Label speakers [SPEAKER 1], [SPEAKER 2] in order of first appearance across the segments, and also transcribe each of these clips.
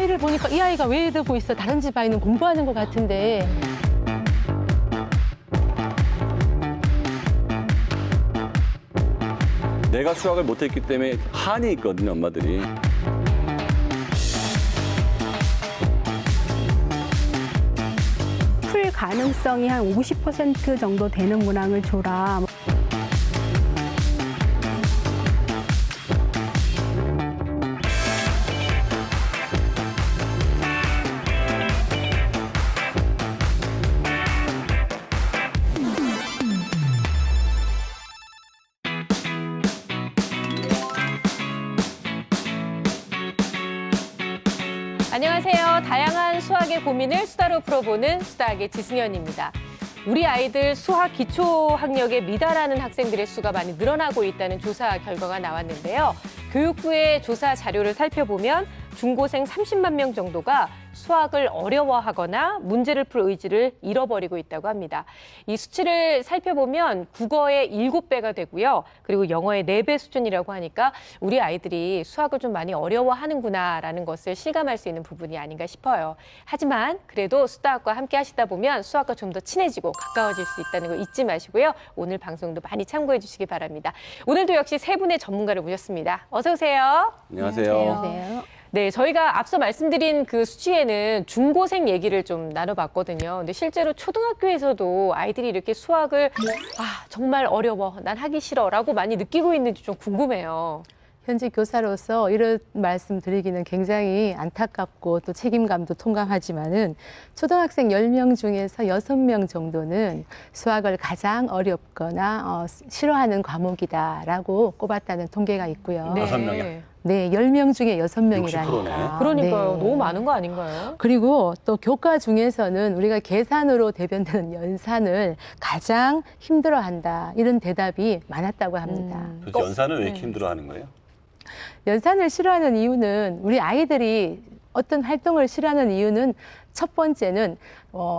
[SPEAKER 1] 아이를 보니까 이 아이가 왜 이러고 있어? 다른 집 아이는 공부하는 것 같은데.
[SPEAKER 2] 내가 수학을 못했기 때문에 한이 있거든요, 엄마들이.
[SPEAKER 3] 풀 가능성이 한 50% 정도 되는 문항을 줘라.
[SPEAKER 4] 안녕하세요. 다양한 수학의 고민을 수다로 풀어보는 수다학의 지승현입니다. 우리 아이들 수학 기초학력에 미달하는 학생들의 수가 많이 늘어나고 있다는 조사 결과가 나왔는데요. 교육부의 조사 자료를 살펴보면 중고생 30만 명 정도가 수학을 어려워하거나 문제를 풀 의지를 잃어버리고 있다고 합니다. 이 수치를 살펴보면 국어의 7배가 되고요. 그리고 영어의 4배 수준이라고 하니까 우리 아이들이 수학을 좀 많이 어려워하는구나라는 것을 실감할 수 있는 부분이 아닌가 싶어요. 하지만 그래도 수다학과 함께 하시다 보면 수학과 좀 더 친해지고 가까워질 수 있다는 거 잊지 마시고요. 오늘 방송도 많이 참고해 주시기 바랍니다. 오늘도 역시 세 분의 전문가를 모셨습니다. 어서 오세요.
[SPEAKER 2] 안녕하세요.
[SPEAKER 4] 네, 저희가 앞서 말씀드린 그 수치에는 중고생 얘기를 좀 나눠봤거든요. 근데 실제로 초등학교에서도 아이들이 이렇게 수학을 정말 어려워, 난 하기 싫어라고 많이 느끼고 있는지 좀 궁금해요.
[SPEAKER 1] 현직 교사로서 이런 말씀 드리기는 굉장히 안타깝고 또 책임감도 통감하지만은 초등학생 10명 중에서 6명 정도는 수학을 가장 어렵거나 싫어하는 과목이다라고 꼽았다는 통계가 있고요.
[SPEAKER 4] 네.
[SPEAKER 2] 6명이요?
[SPEAKER 1] 네, 10명 중에 6명이라니까.
[SPEAKER 2] 60%네.
[SPEAKER 4] 그러니까요.
[SPEAKER 1] 네.
[SPEAKER 4] 너무 많은 거 아닌가요?
[SPEAKER 1] 그리고 또 교과 중에서는 우리가 계산으로 대변되는 연산을 가장 힘들어한다. 이런 대답이 많았다고 합니다.
[SPEAKER 2] 도대체 연산을 왜 이렇게 힘들어하는 거예요?
[SPEAKER 1] 연산을 싫어하는 이유는 우리 아이들이 어떤 활동을 싫어하는 이유는 첫 번째는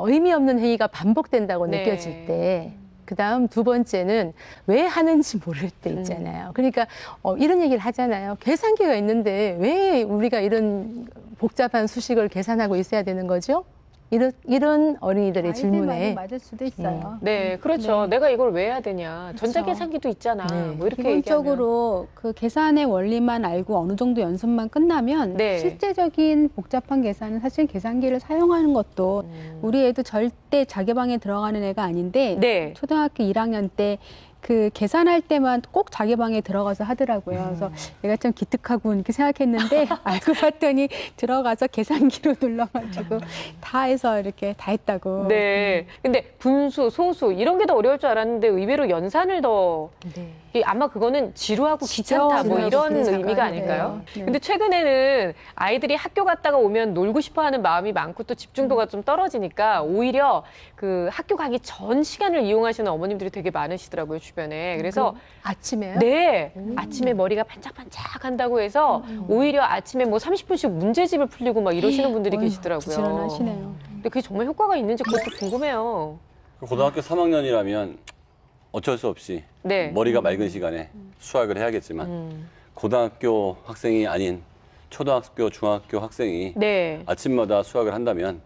[SPEAKER 1] 의미 없는 행위가 반복된다고
[SPEAKER 4] 네.
[SPEAKER 1] 느껴질 때, 그다음 두 번째는 왜 하는지 모를 때 있잖아요. 그러니까 이런 얘기를 하잖아요. 계산기가 있는데 왜 우리가 이런 복잡한 수식을 계산하고 있어야 되는 거죠? 이런 어린이들의 질문에
[SPEAKER 3] 맞을 수도 있어요.
[SPEAKER 4] 네, 그렇죠. 내가 이걸 왜 해야 되냐. 전자계산기도 있잖아.
[SPEAKER 1] 네.
[SPEAKER 4] 뭐 이렇게 얘기하면.
[SPEAKER 3] 기본적으로 그 계산의 원리만 알고 어느 정도 연습만 끝나면
[SPEAKER 4] 네.
[SPEAKER 3] 실제적인 복잡한 계산은 사실 계산기를 사용하는 것도 우리 애도 절대 자기 방에 들어가는 애가 아닌데
[SPEAKER 4] 네.
[SPEAKER 3] 초등학교 1학년 때 그 계산할 때만 꼭 자기 방에 들어가서 하더라고요. 그래서 얘가 참 기특하고 이렇게 생각했는데 알고 봤더니 들어가서 계산기로 눌러가지고 다 해서 이렇게 다 했다고.
[SPEAKER 4] 네. 근데 분수, 소수 이런 게 더 어려울 줄 알았는데 의외로 연산을 더
[SPEAKER 1] 네.
[SPEAKER 4] 아마 그거는 지루하고 귀찮다 뭐
[SPEAKER 3] 지루하고
[SPEAKER 4] 이런
[SPEAKER 3] 귀찮다.
[SPEAKER 4] 의미가 아닐까요?
[SPEAKER 3] 네.
[SPEAKER 4] 근데 최근에는 아이들이 학교 갔다가 오면 놀고 싶어 하는 마음이 많고 또 집중도가 좀 떨어지니까 오히려 그 학교 가기 전 시간을 이용하시는 어머님들이 되게 많으시더라고요, 주변에. 그래서
[SPEAKER 1] 아침에요?
[SPEAKER 4] 네. 아침에 머리가 반짝반짝 한다고 해서 오히려 아침에 뭐 30분씩 문제집을 풀리고 막 이러시는 분들이 계시더라고요.
[SPEAKER 3] 부지런하시네요.
[SPEAKER 4] 근데 그게 정말 효과가 있는지 그것도 궁금해요.
[SPEAKER 2] 고등학교 3학년이라면 어쩔 수 없이
[SPEAKER 4] 네.
[SPEAKER 2] 머리가 맑은 시간에 수학을 해야겠지만 고등학교 학생이 아닌 초등학교, 중학교 학생이
[SPEAKER 4] 네.
[SPEAKER 2] 아침마다 수학을 한다면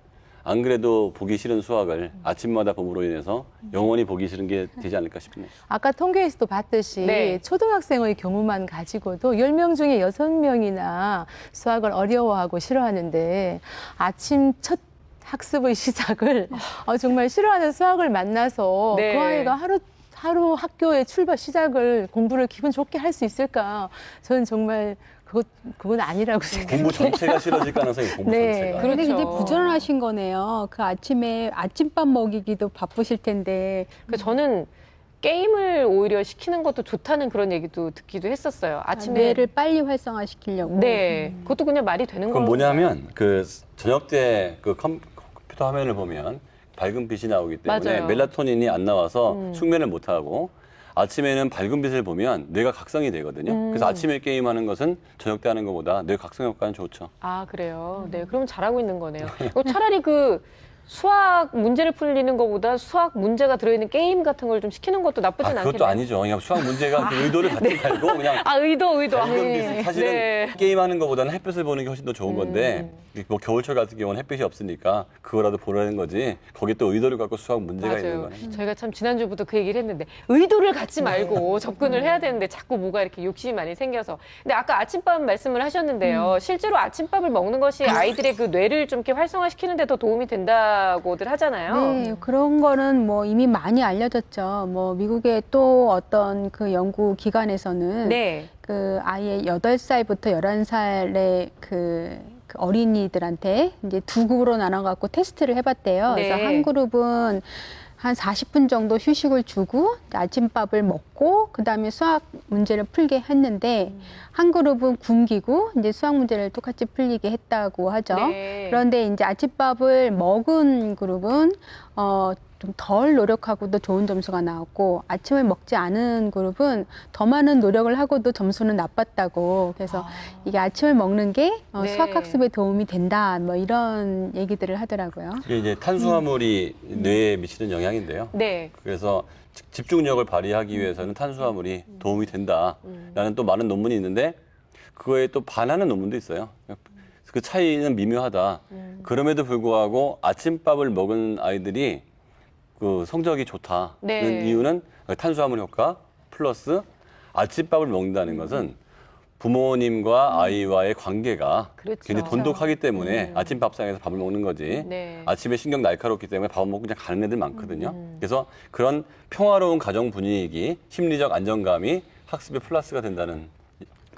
[SPEAKER 2] 안 그래도 보기 싫은 수학을 아침마다 봄으로 인해서 영원히 보기 싫은 게 되지 않을까 싶네요.
[SPEAKER 1] 아까 통계에서도 봤듯이
[SPEAKER 4] 네.
[SPEAKER 1] 초등학생의 경우만 가지고도 10명 중에 6명이나 수학을 어려워하고 싫어하는데 아침 첫 학습의 시작을 정말 싫어하는 수학을 만나서
[SPEAKER 4] 네.
[SPEAKER 1] 그 아이가 하루 학교의 출발 시작을 공부를 기분 좋게 할 수 있을까? 저는 정말 그건 아니라고 생각해요.
[SPEAKER 2] 공부 전체가 싫어질 가능성이 공부
[SPEAKER 1] 네.
[SPEAKER 2] 전체가.
[SPEAKER 3] 근데
[SPEAKER 4] 그렇죠.
[SPEAKER 3] 굉장히 부지런하신 거네요. 그 아침에 아침밥 먹이기도 바쁘실 텐데.
[SPEAKER 4] 그러니까 저는 게임을 오히려 시키는 것도 좋다는 그런 얘기도 듣기도 했었어요. 아침에.
[SPEAKER 3] 뇌를 빨리 활성화시키려고.
[SPEAKER 4] 네. 그것도 그냥 말이 되는
[SPEAKER 2] 그건
[SPEAKER 4] 거예요.
[SPEAKER 2] 뭐냐면 그 저녁 때 그 컴퓨터 화면을 보면 밝은 빛이 나오기 때문에
[SPEAKER 4] 맞아요.
[SPEAKER 2] 멜라토닌이 안 나와서 숙면을 못 하고 아침에는 밝은 빛을 보면 뇌가 각성이 되거든요. 그래서 아침에 게임하는 것은 저녁 때 하는 것보다 뇌 각성 효과는 좋죠.
[SPEAKER 4] 아, 그래요? 네. 그러면 잘하고 있는 거네요. 차라리 그 수학 문제를 풀리는 것보다 수학 문제가 들어있는 게임 같은 걸 좀 시키는 것도 나쁘진 않겠네요.
[SPEAKER 2] 그것도 아니죠. 그냥 수학 문제가 그 의도를 갖지 말고 그냥
[SPEAKER 4] 의도.
[SPEAKER 2] 밝은
[SPEAKER 4] 네.
[SPEAKER 2] 빛. 사실은
[SPEAKER 4] 네.
[SPEAKER 2] 게임하는 것보다는 햇빛을 보는 게 훨씬 더 좋은 건데 뭐 겨울철 같은 경우는 햇빛이 없으니까 그거라도 보라는 거지. 거기에 또 의도를 갖고 수학 문제가 있는
[SPEAKER 4] 맞아요.
[SPEAKER 2] 거는.
[SPEAKER 4] 저희가 참 지난주부터 그 얘기를 했는데 의도를 갖지 말고 접근을 해야 되는데 자꾸 뭐가 이렇게 욕심이 많이 생겨서. 근데 아까 아침밥 말씀을 하셨는데요. 실제로 아침밥을 먹는 것이 아이들의 그 뇌를 좀 이렇게 활성화시키는 데 더 도움이 된다고들 하잖아요.
[SPEAKER 3] 네, 그런 거는 뭐 이미 많이 알려졌죠. 뭐 미국의 또 어떤 그 연구 기관에서는
[SPEAKER 4] 네.
[SPEAKER 3] 그 아이의 8살부터 11살의 그 어린이들한테 이제 두 그룹으로 나눠갖고 테스트를 해봤대요.
[SPEAKER 4] 네.
[SPEAKER 3] 그래서 한 그룹은 한 40분 정도 휴식을 주고 아침밥을 먹고 그다음에 수학 문제를 풀게 했는데 한 그룹은 굶기고 이제 수학 문제를 똑같이 풀리게 했다고 하죠.
[SPEAKER 4] 네.
[SPEAKER 3] 그런데 이제 아침밥을 먹은 그룹은 좀 덜 노력하고도 좋은 점수가 나왔고 아침을 먹지 않은 그룹은 더 많은 노력을 하고도 점수는 나빴다고. 그래서 이게 아침을 먹는 게
[SPEAKER 4] 네.
[SPEAKER 3] 수학학습에 도움이 된다. 뭐 이런 얘기들을 하더라고요.
[SPEAKER 2] 이게 이제 탄수화물이 뇌에 미치는 영향인데요.
[SPEAKER 4] 네.
[SPEAKER 2] 그래서 집중력을 발휘하기 위해서는 탄수화물이 도움이 된다라는 또 많은 논문이 있는데 그거에 또 반하는 논문도 있어요. 그 차이는 미묘하다. 그럼에도 불구하고 아침밥을 먹은 아이들이 그 성적이 좋다는
[SPEAKER 4] 네.
[SPEAKER 2] 이유는 탄수화물 효과 플러스 아침밥을 먹는다는 것은 부모님과 아이와의 관계가
[SPEAKER 4] 그렇죠.
[SPEAKER 2] 굉장히 돈독하기 때문에 아침밥상에서 밥을 먹는 거지.
[SPEAKER 4] 네.
[SPEAKER 2] 아침에 신경 날카롭기 때문에 밥을 먹고 그냥 가는 애들 많거든요. 그래서 그런 평화로운 가정 분위기, 심리적 안정감이 학습에 플러스가 된다는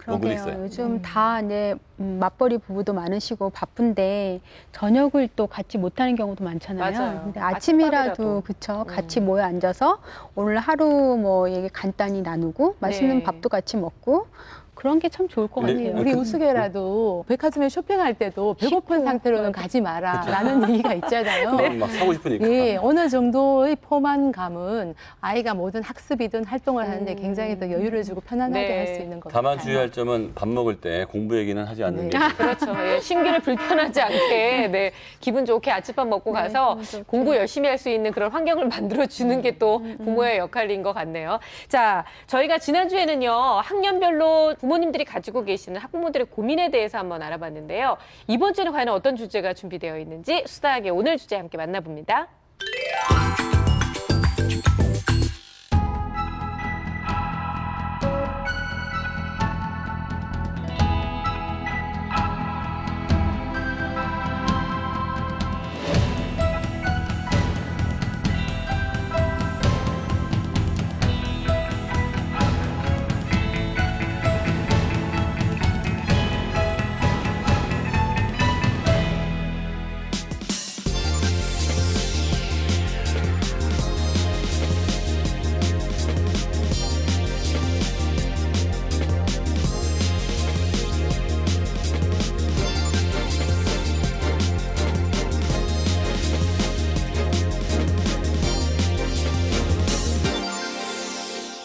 [SPEAKER 2] 논문이
[SPEAKER 3] 그러게요.
[SPEAKER 2] 있어요.
[SPEAKER 3] 요즘 다 이제 맞벌이 부부도 많으시고 바쁜데 저녁을 또 같이 못하는 경우도 많잖아요.
[SPEAKER 4] 맞아요.
[SPEAKER 3] 근데
[SPEAKER 4] 아침밥이라도.
[SPEAKER 3] 아침이라도 그쵸. 같이 모여 앉아서 오늘 하루 뭐 얘기 간단히 나누고 맛있는
[SPEAKER 4] 네.
[SPEAKER 3] 밥도 같이 먹고 그런 게 참 좋을 것
[SPEAKER 2] 근데
[SPEAKER 3] 같아요.
[SPEAKER 1] 우리 우스개라도 백화점에 쇼핑할 때도 배고픈 상태로는 가지 마라라는 얘기가 있잖아요.
[SPEAKER 2] 막 사고 싶으니까.
[SPEAKER 1] 예, 어느 정도의 포만감은 아이가 모든 학습이든 활동을 하는데 굉장히 더 여유를 주고 편안하게
[SPEAKER 4] 네.
[SPEAKER 1] 할 수 있는 것
[SPEAKER 2] 다만
[SPEAKER 1] 같아요.
[SPEAKER 2] 주의할 점은 밥 먹을 때 공부 얘기는 하지 않는 게
[SPEAKER 1] 네.
[SPEAKER 4] 그렇죠. 예, 심기를 불편하지 않게 네, 기분 좋게 아침밥 먹고 가서 공부 열심히 할 수 있는 그런 환경을 만들어 주는 게 또 부모의 역할인 것 같네요. 자, 저희가 지난주에는요. 학년별로 부모님들이 가지고 계시는 학부모들의 고민에 대해서 한번 알아봤는데요. 이번 주는 과연 어떤 주제가 준비되어 있는지 수다하게 오늘 주제 함께 만나봅니다.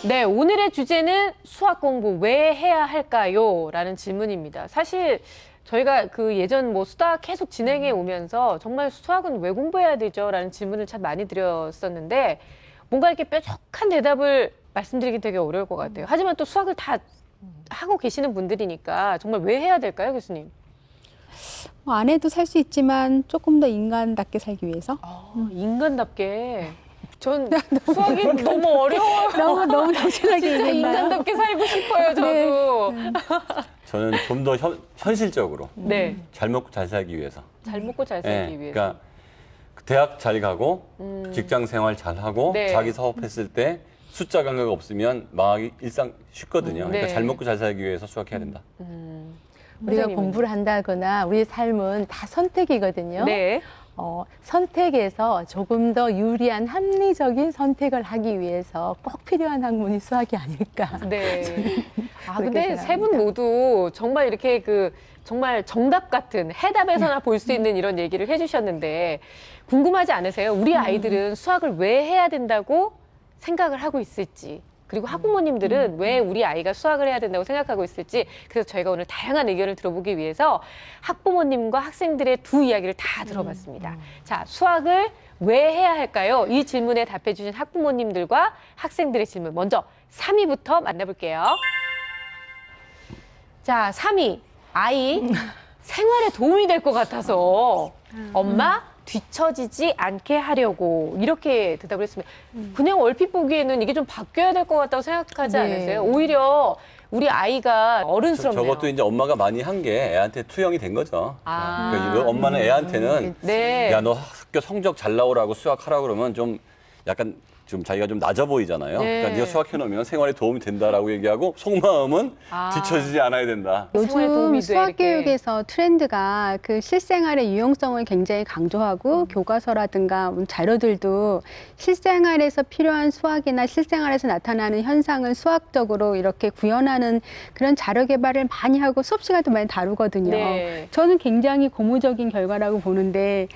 [SPEAKER 4] 네, 오늘의 주제는 수학 공부 왜 해야 할까요? 라는 질문입니다. 사실 저희가 그 예전 뭐 수다 계속 진행해 오면서 정말 수학은 왜 공부해야 되죠? 라는 질문을 참 많이 드렸었는데 뭔가 이렇게 뾰족한 대답을 말씀드리긴 되게 어려울 것 같아요. 하지만 또 수학을 다 하고 계시는 분들이니까 정말 왜 해야 될까요, 교수님?
[SPEAKER 3] 뭐 안 해도 살 수 있지만 조금 더 인간답게 살기 위해서.
[SPEAKER 4] 인간답게. 전 수학이 너무 어려워요.
[SPEAKER 3] 너무 단순하게
[SPEAKER 4] 진짜
[SPEAKER 3] 얘기했나요?
[SPEAKER 4] 인간답게 살고 싶어요, 저도.
[SPEAKER 2] 저는 좀 더 현실적으로
[SPEAKER 4] 네.
[SPEAKER 2] 잘 먹고 잘 살기 위해서.
[SPEAKER 4] 잘 먹고 잘 살기 위해서.
[SPEAKER 2] 그러니까 대학 잘 가고 직장 생활 잘 하고
[SPEAKER 4] 네.
[SPEAKER 2] 자기 사업했을 때 숫자 감각 없으면 망하기 일상 쉽거든요. 그러니까
[SPEAKER 4] 네.
[SPEAKER 2] 잘 먹고 잘 살기 위해서 수학해야 된다.
[SPEAKER 1] 우리가
[SPEAKER 4] 선생님은요?
[SPEAKER 1] 공부를 한다거나 우리의 삶은 다 선택이거든요.
[SPEAKER 4] 네.
[SPEAKER 1] 선택에서 조금 더 유리한 합리적인 선택을 하기 위해서 꼭 필요한 학문이 수학이 아닐까.
[SPEAKER 4] 네. 아,
[SPEAKER 1] 그렇게
[SPEAKER 4] 근데 세 분
[SPEAKER 1] 생각합니다.
[SPEAKER 4] 모두 정말 이렇게 정말 정답 같은 해답에서나 볼 수 있는 이런 얘기를 해주셨는데 궁금하지 않으세요? 우리 아이들은 수학을 왜 해야 된다고 생각을 하고 있을지. 그리고 학부모님들은 왜 우리 아이가 수학을 해야 된다고 생각하고 있을지 그래서 저희가 오늘 다양한 의견을 들어보기 위해서 학부모님과 학생들의 두 이야기를 다 들어봤습니다. 자, 수학을 왜 해야 할까요? 이 질문에 답해 주신 학부모님들과 학생들의 질문 먼저 3위부터 만나볼게요. 자, 3위. 아이 생활에 도움이 될 것 같아서 엄마 뒤처지지 않게 하려고 이렇게 대답을 했습니다. 그냥 얼핏 보기에는 이게 좀 바뀌어야 될 것 같다고 생각하지
[SPEAKER 1] 네.
[SPEAKER 4] 않으세요? 오히려 우리 아이가 어른스럽네요.
[SPEAKER 2] 저것도 이제 엄마가 많이 한 게 애한테 투영이 된 거죠.
[SPEAKER 4] 아.
[SPEAKER 2] 그러니까 이거 엄마는 애한테는
[SPEAKER 4] 네.
[SPEAKER 2] 야, 너 학교 성적 잘 나오라고 수학하라 그러면 좀 약간 좀 자기가 좀 낮아 보이잖아요.
[SPEAKER 4] 네.
[SPEAKER 2] 그러니까 네가 수학해 놓으면 생활에 도움이 된다라고 얘기하고 속마음은
[SPEAKER 4] 아.
[SPEAKER 2] 뒤처지지 않아야 된다.
[SPEAKER 4] 생활에 도움이
[SPEAKER 3] 요즘
[SPEAKER 4] 돼,
[SPEAKER 3] 수학
[SPEAKER 4] 이렇게.
[SPEAKER 3] 교육에서 트렌드가 그 실생활의 유용성을 굉장히 강조하고 교과서라든가 자료들도 실생활에서 필요한 수학이나 실생활에서 나타나는 현상을 수학적으로 이렇게 구현하는 그런 자료 개발을 많이 하고 수업 시간도 많이 다루거든요.
[SPEAKER 4] 네.
[SPEAKER 3] 저는 굉장히 고무적인 결과라고 보는데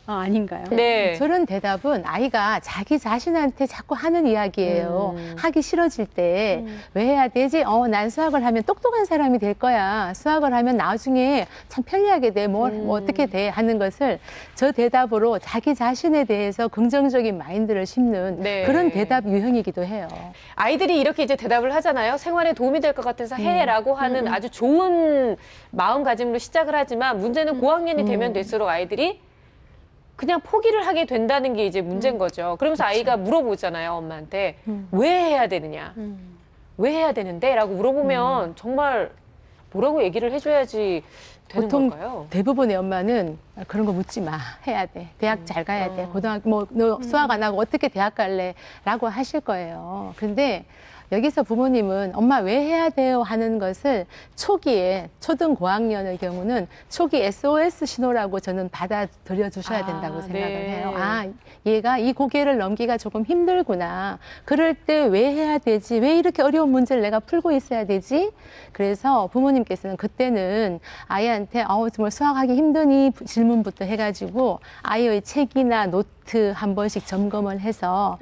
[SPEAKER 3] 아닌가요?
[SPEAKER 4] 네.
[SPEAKER 1] 저런 대답은 아이가 자기 자신한테 자꾸 하는 이야기예요. 하기 싫어질 때 왜 해야 되지? 난 수학을 하면 똑똑한 사람이 될 거야. 수학을 하면 나중에 참 편리하게 돼. 뭐 어떻게 돼? 하는 것을 저 대답으로 자기 자신에 대해서 긍정적인 마인드를 심는
[SPEAKER 4] 네.
[SPEAKER 1] 그런 대답 유형이기도 해요.
[SPEAKER 4] 아이들이 이렇게 이제 대답을 하잖아요. 생활에 도움이 될 것 같아서 해라고 하는 아주 좋은 마음가짐으로 시작을 하지만 문제는 고학년이 되면 될수록 아이들이 그냥 포기를 하게 된다는 게 이제 문제인 거죠. 그러면서 아이가 물어보잖아요, 엄마한테. 왜 해야 되느냐? 왜 해야 되는데? 라고 물어보면 정말 뭐라고 얘기를 해줘야지 되는
[SPEAKER 1] 보통
[SPEAKER 4] 걸까요?
[SPEAKER 1] 대부분의 엄마는 그런 거 묻지 마. 해야 돼. 대학 잘 가야 돼. 고등학교 너 수학 안 하고 어떻게 대학 갈래? 라고 하실 거예요. 근데 여기서 부모님은 엄마 왜 해야 돼요? 하는 것을 초기에 초등 고학년의 경우는 초기 SOS 신호라고 저는 받아들여 주셔야 된다고 생각을
[SPEAKER 4] 네.
[SPEAKER 1] 해요. 아, 얘가 이 고개를 넘기가 조금 힘들구나. 그럴 때 왜 해야 되지? 왜 이렇게 어려운 문제를 내가 풀고 있어야 되지? 그래서 부모님께서는 그때는 아이한테 정말 수학하기 힘드니 질문부터 해가지고 아이의 책이나 노트 한 번씩 점검을 해서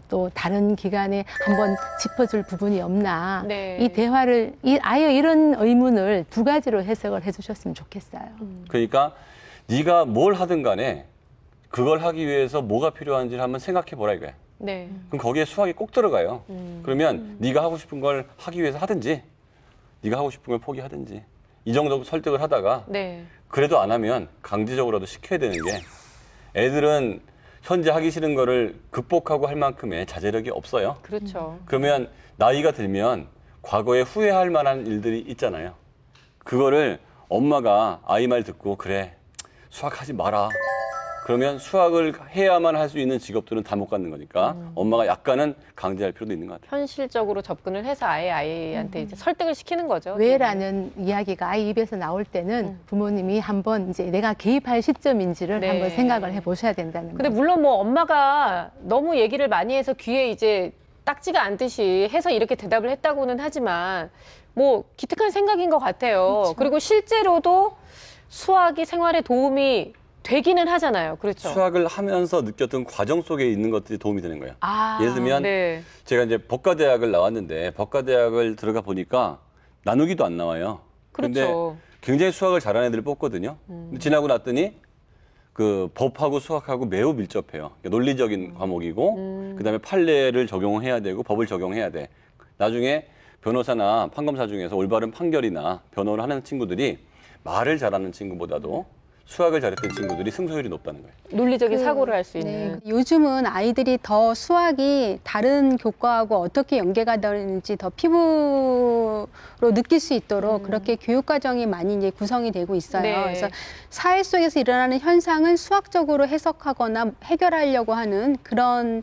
[SPEAKER 1] 또 다른 기간에 한번 짚어줄 부분이 없나.
[SPEAKER 4] 네.
[SPEAKER 1] 이 대화를 아이의 이런 의문을 두 가지로 해석을 해주셨으면 좋겠어요.
[SPEAKER 2] 그러니까 네가 뭘 하든 간에 그걸 하기 위해서 뭐가 필요한지를 한번 생각해 보라 이거야.
[SPEAKER 4] 네.
[SPEAKER 2] 그럼 거기에 수학이 꼭 들어가요. 그러면 네가 하고 싶은 걸 하기 위해서 하든지 네가 하고 싶은 걸 포기하든지 이 정도 설득을 하다가
[SPEAKER 4] 네.
[SPEAKER 2] 그래도 안 하면 강제적으로라도 시켜야 되는 게 애들은 현재 하기 싫은 거를 극복하고 할 만큼의 자제력이 없어요.
[SPEAKER 4] 그렇죠.
[SPEAKER 2] 그러면 나이가 들면 과거에 후회할 만한 일들이 있잖아요. 그거를 엄마가 아이 말 듣고 그래 수학하지 마라. 그러면 수학을 해야만 할 수 있는 직업들은 다 못 갖는 거니까 엄마가 약간은 강제할 필요도 있는 것 같아요.
[SPEAKER 4] 현실적으로 접근을 해서 아이한테 이제 설득을 시키는 거죠.
[SPEAKER 1] 왜라는 이야기가 아이 입에서 나올 때는 부모님이 한번 이제 내가 개입할 시점인지를
[SPEAKER 4] 네.
[SPEAKER 1] 한번 생각을 해보셔야 된다는
[SPEAKER 4] 근데
[SPEAKER 1] 거죠.
[SPEAKER 4] 물론 뭐 엄마가 너무 얘기를 많이 해서 귀에 이제 딱지가 않듯이 해서 이렇게 대답을 했다고는 하지만 뭐 기특한 생각인 것 같아요. 그리고 실제로도 수학이 생활에 도움이 되기는 하잖아요. 그렇죠.
[SPEAKER 2] 수학을 하면서 느꼈던 과정 속에 있는 것들이 도움이 되는 거예요.
[SPEAKER 4] 아,
[SPEAKER 2] 예를 들면
[SPEAKER 4] 네.
[SPEAKER 2] 제가 이제 법과대학을 나왔는데 법과대학을 들어가 보니까 나누기도 안 나와요. 그런데
[SPEAKER 4] 그렇죠.
[SPEAKER 2] 굉장히 수학을 잘하는 애들을 뽑거든요. 근데 지나고 났더니 그 법하고 수학하고 매우 밀접해요. 그러니까 논리적인 과목이고 그다음에 판례를 적용해야 되고 법을 적용해야 돼. 나중에 변호사나 판검사 중에서 올바른 판결이나 변호를 하는 친구들이 말을 잘하는 친구보다도 수학을 잘했던 친구들이 승소율이 높다는 거예요.
[SPEAKER 4] 논리적인 사고를 할 수 있는.
[SPEAKER 3] 네, 요즘은 아이들이 더 수학이 다른 교과하고 어떻게 연계가 되는지 더 피부로 느낄 수 있도록 그렇게 교육 과정이 많이 이제 구성이 되고 있어요.
[SPEAKER 4] 네.
[SPEAKER 3] 그래서 사회 속에서 일어나는 현상을 수학적으로 해석하거나 해결하려고 하는 그런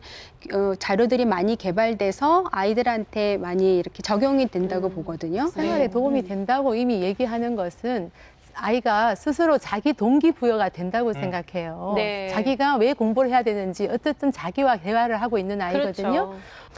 [SPEAKER 3] 자료들이 많이 개발돼서 아이들한테 많이 이렇게 적용이 된다고 보거든요.
[SPEAKER 1] 생활에 도움이 된다고 이미 얘기하는 것은 아이가 스스로 자기 동기부여가 된다고 생각해요.
[SPEAKER 4] 네.
[SPEAKER 1] 자기가 왜 공부를 해야 되는지 어쨌든 자기와 대화를 하고 있는 아이거든요.
[SPEAKER 4] 그렇죠.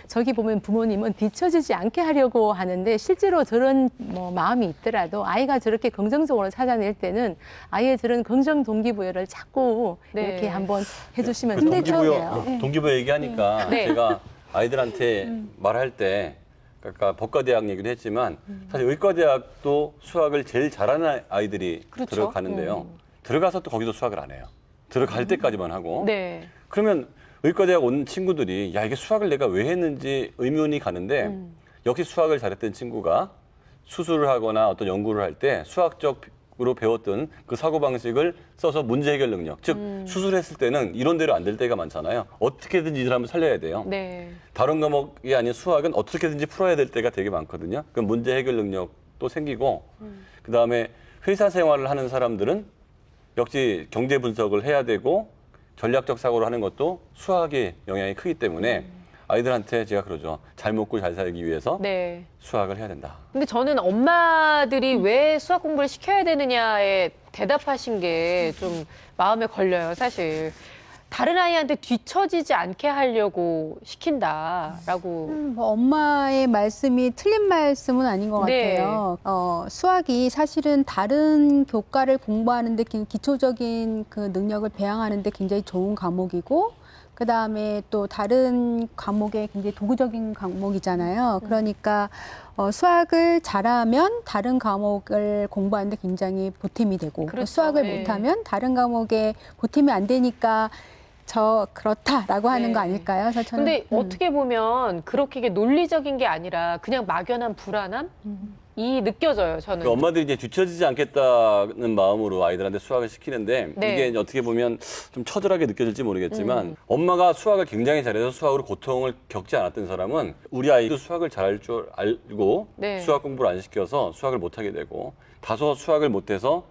[SPEAKER 1] 저기 보면 부모님은 뒤처지지 않게 하려고 하는데 실제로 저런 마음이 있더라도 아이가 저렇게 긍정적으로 찾아낼 때는 아이의 저런 긍정 동기부여를 자꾸
[SPEAKER 4] 네.
[SPEAKER 1] 이렇게 한번 해주시면
[SPEAKER 2] 그
[SPEAKER 1] 좋겠네요.
[SPEAKER 2] 동기부여 얘기하니까
[SPEAKER 4] 네.
[SPEAKER 2] 제가 아이들한테 말할 때 아까 법과대학 얘기도 했지만 사실 의과대학도 수학을 제일 잘하는 아이들이
[SPEAKER 4] 그렇죠.
[SPEAKER 2] 들어가는데요. 들어가서 또 거기도 수학을 안 해요. 들어갈 때까지만 하고.
[SPEAKER 4] 네.
[SPEAKER 2] 그러면 의과대학 온 친구들이 야 이게 수학을 내가 왜 했는지 의문이 가는데 역시 수학을 잘했던 친구가 수술을 하거나 어떤 연구를 할 때 수학적으로 배웠던 그 사고방식을 써서 문제 해결 능력, 즉 수술했을 때는 이론대로 안 될 때가 많잖아요. 어떻게든지 이 사람을 살려야 돼요.
[SPEAKER 4] 네.
[SPEAKER 2] 다른 과목이 아닌 수학은 어떻게든지 풀어야 될 때가 되게 많거든요. 그럼 문제 해결 능력도 생기고 그다음에 회사 생활을 하는 사람들은 역시 경제 분석을 해야 되고 전략적 사고를 하는 것도 수학의 영향이 크기 때문에 아이들한테 제가 그러죠. 잘 먹고 잘 살기 위해서
[SPEAKER 4] 네.
[SPEAKER 2] 수학을 해야 된다.
[SPEAKER 4] 근데 저는 엄마들이 왜 수학 공부를 시켜야 되느냐에 대답하신 게 좀 마음에 걸려요, 사실. 다른 아이한테 뒤처지지 않게 하려고 시킨다라고.
[SPEAKER 3] 뭐 엄마의 말씀이 틀린 말씀은 아닌 것
[SPEAKER 4] 네.
[SPEAKER 3] 같아요. 수학이 사실은 다른 교과를 공부하는데 기초적인 그 능력을 배양하는데 굉장히 좋은 과목이고, 그 다음에 또 다른 과목에 굉장히 도구적인 과목이잖아요. 그러니까 수학을 잘하면 다른 과목을 공부하는데 굉장히 보탬이 되고,
[SPEAKER 4] 그렇죠.
[SPEAKER 3] 수학을
[SPEAKER 4] 네.
[SPEAKER 3] 못하면 다른 과목에 보탬이 안 되니까 그렇다라고 하는
[SPEAKER 4] 네.
[SPEAKER 3] 거 아닐까요? 그래서 저는,
[SPEAKER 4] 근데 어떻게 보면 그렇게 이게 논리적인 게 아니라 그냥 막연한 불안함? 이 느껴져요, 저는.
[SPEAKER 2] 그 엄마들이 이제 뒤처지지 않겠다는 마음으로 아이들한테 수학을 시키는데
[SPEAKER 4] 네.
[SPEAKER 2] 이게 이제 어떻게 보면 좀 처절하게 느껴질지 모르겠지만 엄마가 수학을 굉장히 잘해서 수학으로 고통을 겪지 않았던 사람은 우리 아이도 수학을 잘할 줄 알고
[SPEAKER 4] 네.
[SPEAKER 2] 수학 공부를 안 시켜서 수학을 못하게 되고 다소 수학을 못해서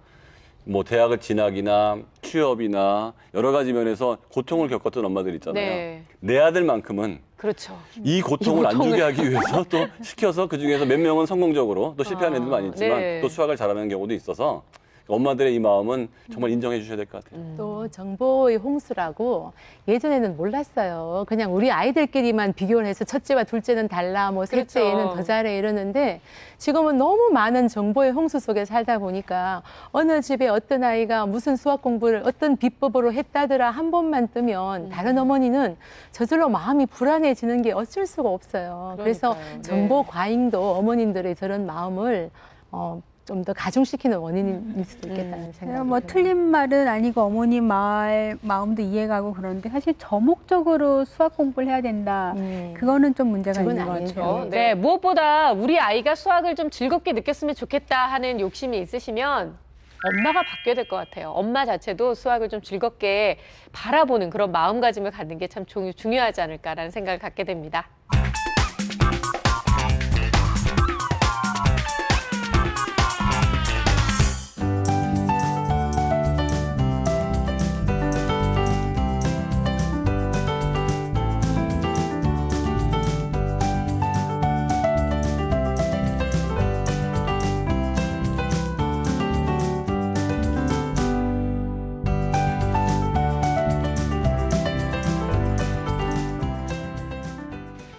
[SPEAKER 2] 뭐 대학을 진학이나 취업이나 여러 가지 면에서 고통을 겪었던 엄마들 있잖아요.
[SPEAKER 4] 네.
[SPEAKER 2] 내 아들만큼은
[SPEAKER 4] 그렇죠.
[SPEAKER 2] 이 고통을 안 주게 하기 위해서 또 시켜서 그중에서 몇 명은 성공적으로 또 실패하는 애들도 많이 있지만
[SPEAKER 4] 네.
[SPEAKER 2] 또 수학을 잘하는 경우도 있어서 엄마들의 이 마음은 정말 인정해 주셔야 될 것 같아요.
[SPEAKER 1] 또 정보의 홍수라고 예전에는 몰랐어요. 그냥 우리 아이들끼리만 비교를 해서 첫째와 둘째는 달라, 뭐
[SPEAKER 4] 그렇죠.
[SPEAKER 1] 셋째 얘는 더 잘해 이러는데 지금은 너무 많은 정보의 홍수 속에 살다 보니까 어느 집에 어떤 아이가 무슨 수학 공부를 어떤 비법으로 했다더라 한 번만 뜨면 다른 어머니는 저절로 마음이 불안해지는 게 어쩔 수가 없어요. 그래서
[SPEAKER 4] 그러니까요. 네.
[SPEAKER 1] 정보 과잉도 어머님들의 저런 마음을 좀 더 가중시키는 원인일 수도 있겠다는 생각이
[SPEAKER 3] 뭐
[SPEAKER 1] 들어요.
[SPEAKER 3] 틀린 말은 아니고 어머님 마음도 이해가고 그러는데 사실 저목적으로 수학 공부를 해야 된다. 그거는 좀 문제가
[SPEAKER 1] 그건
[SPEAKER 3] 있는 것
[SPEAKER 1] 아니죠.
[SPEAKER 3] 같아요.
[SPEAKER 4] 그렇죠. 네, 무엇보다 우리 아이가 수학을 좀 즐겁게 느꼈으면 좋겠다 하는 욕심이 있으시면 엄마가 바뀌어야 될 것 같아요. 엄마 자체도 수학을 좀 즐겁게 바라보는 그런 마음가짐을 갖는 게 참 중요하지 않을까라는 생각을 갖게 됩니다.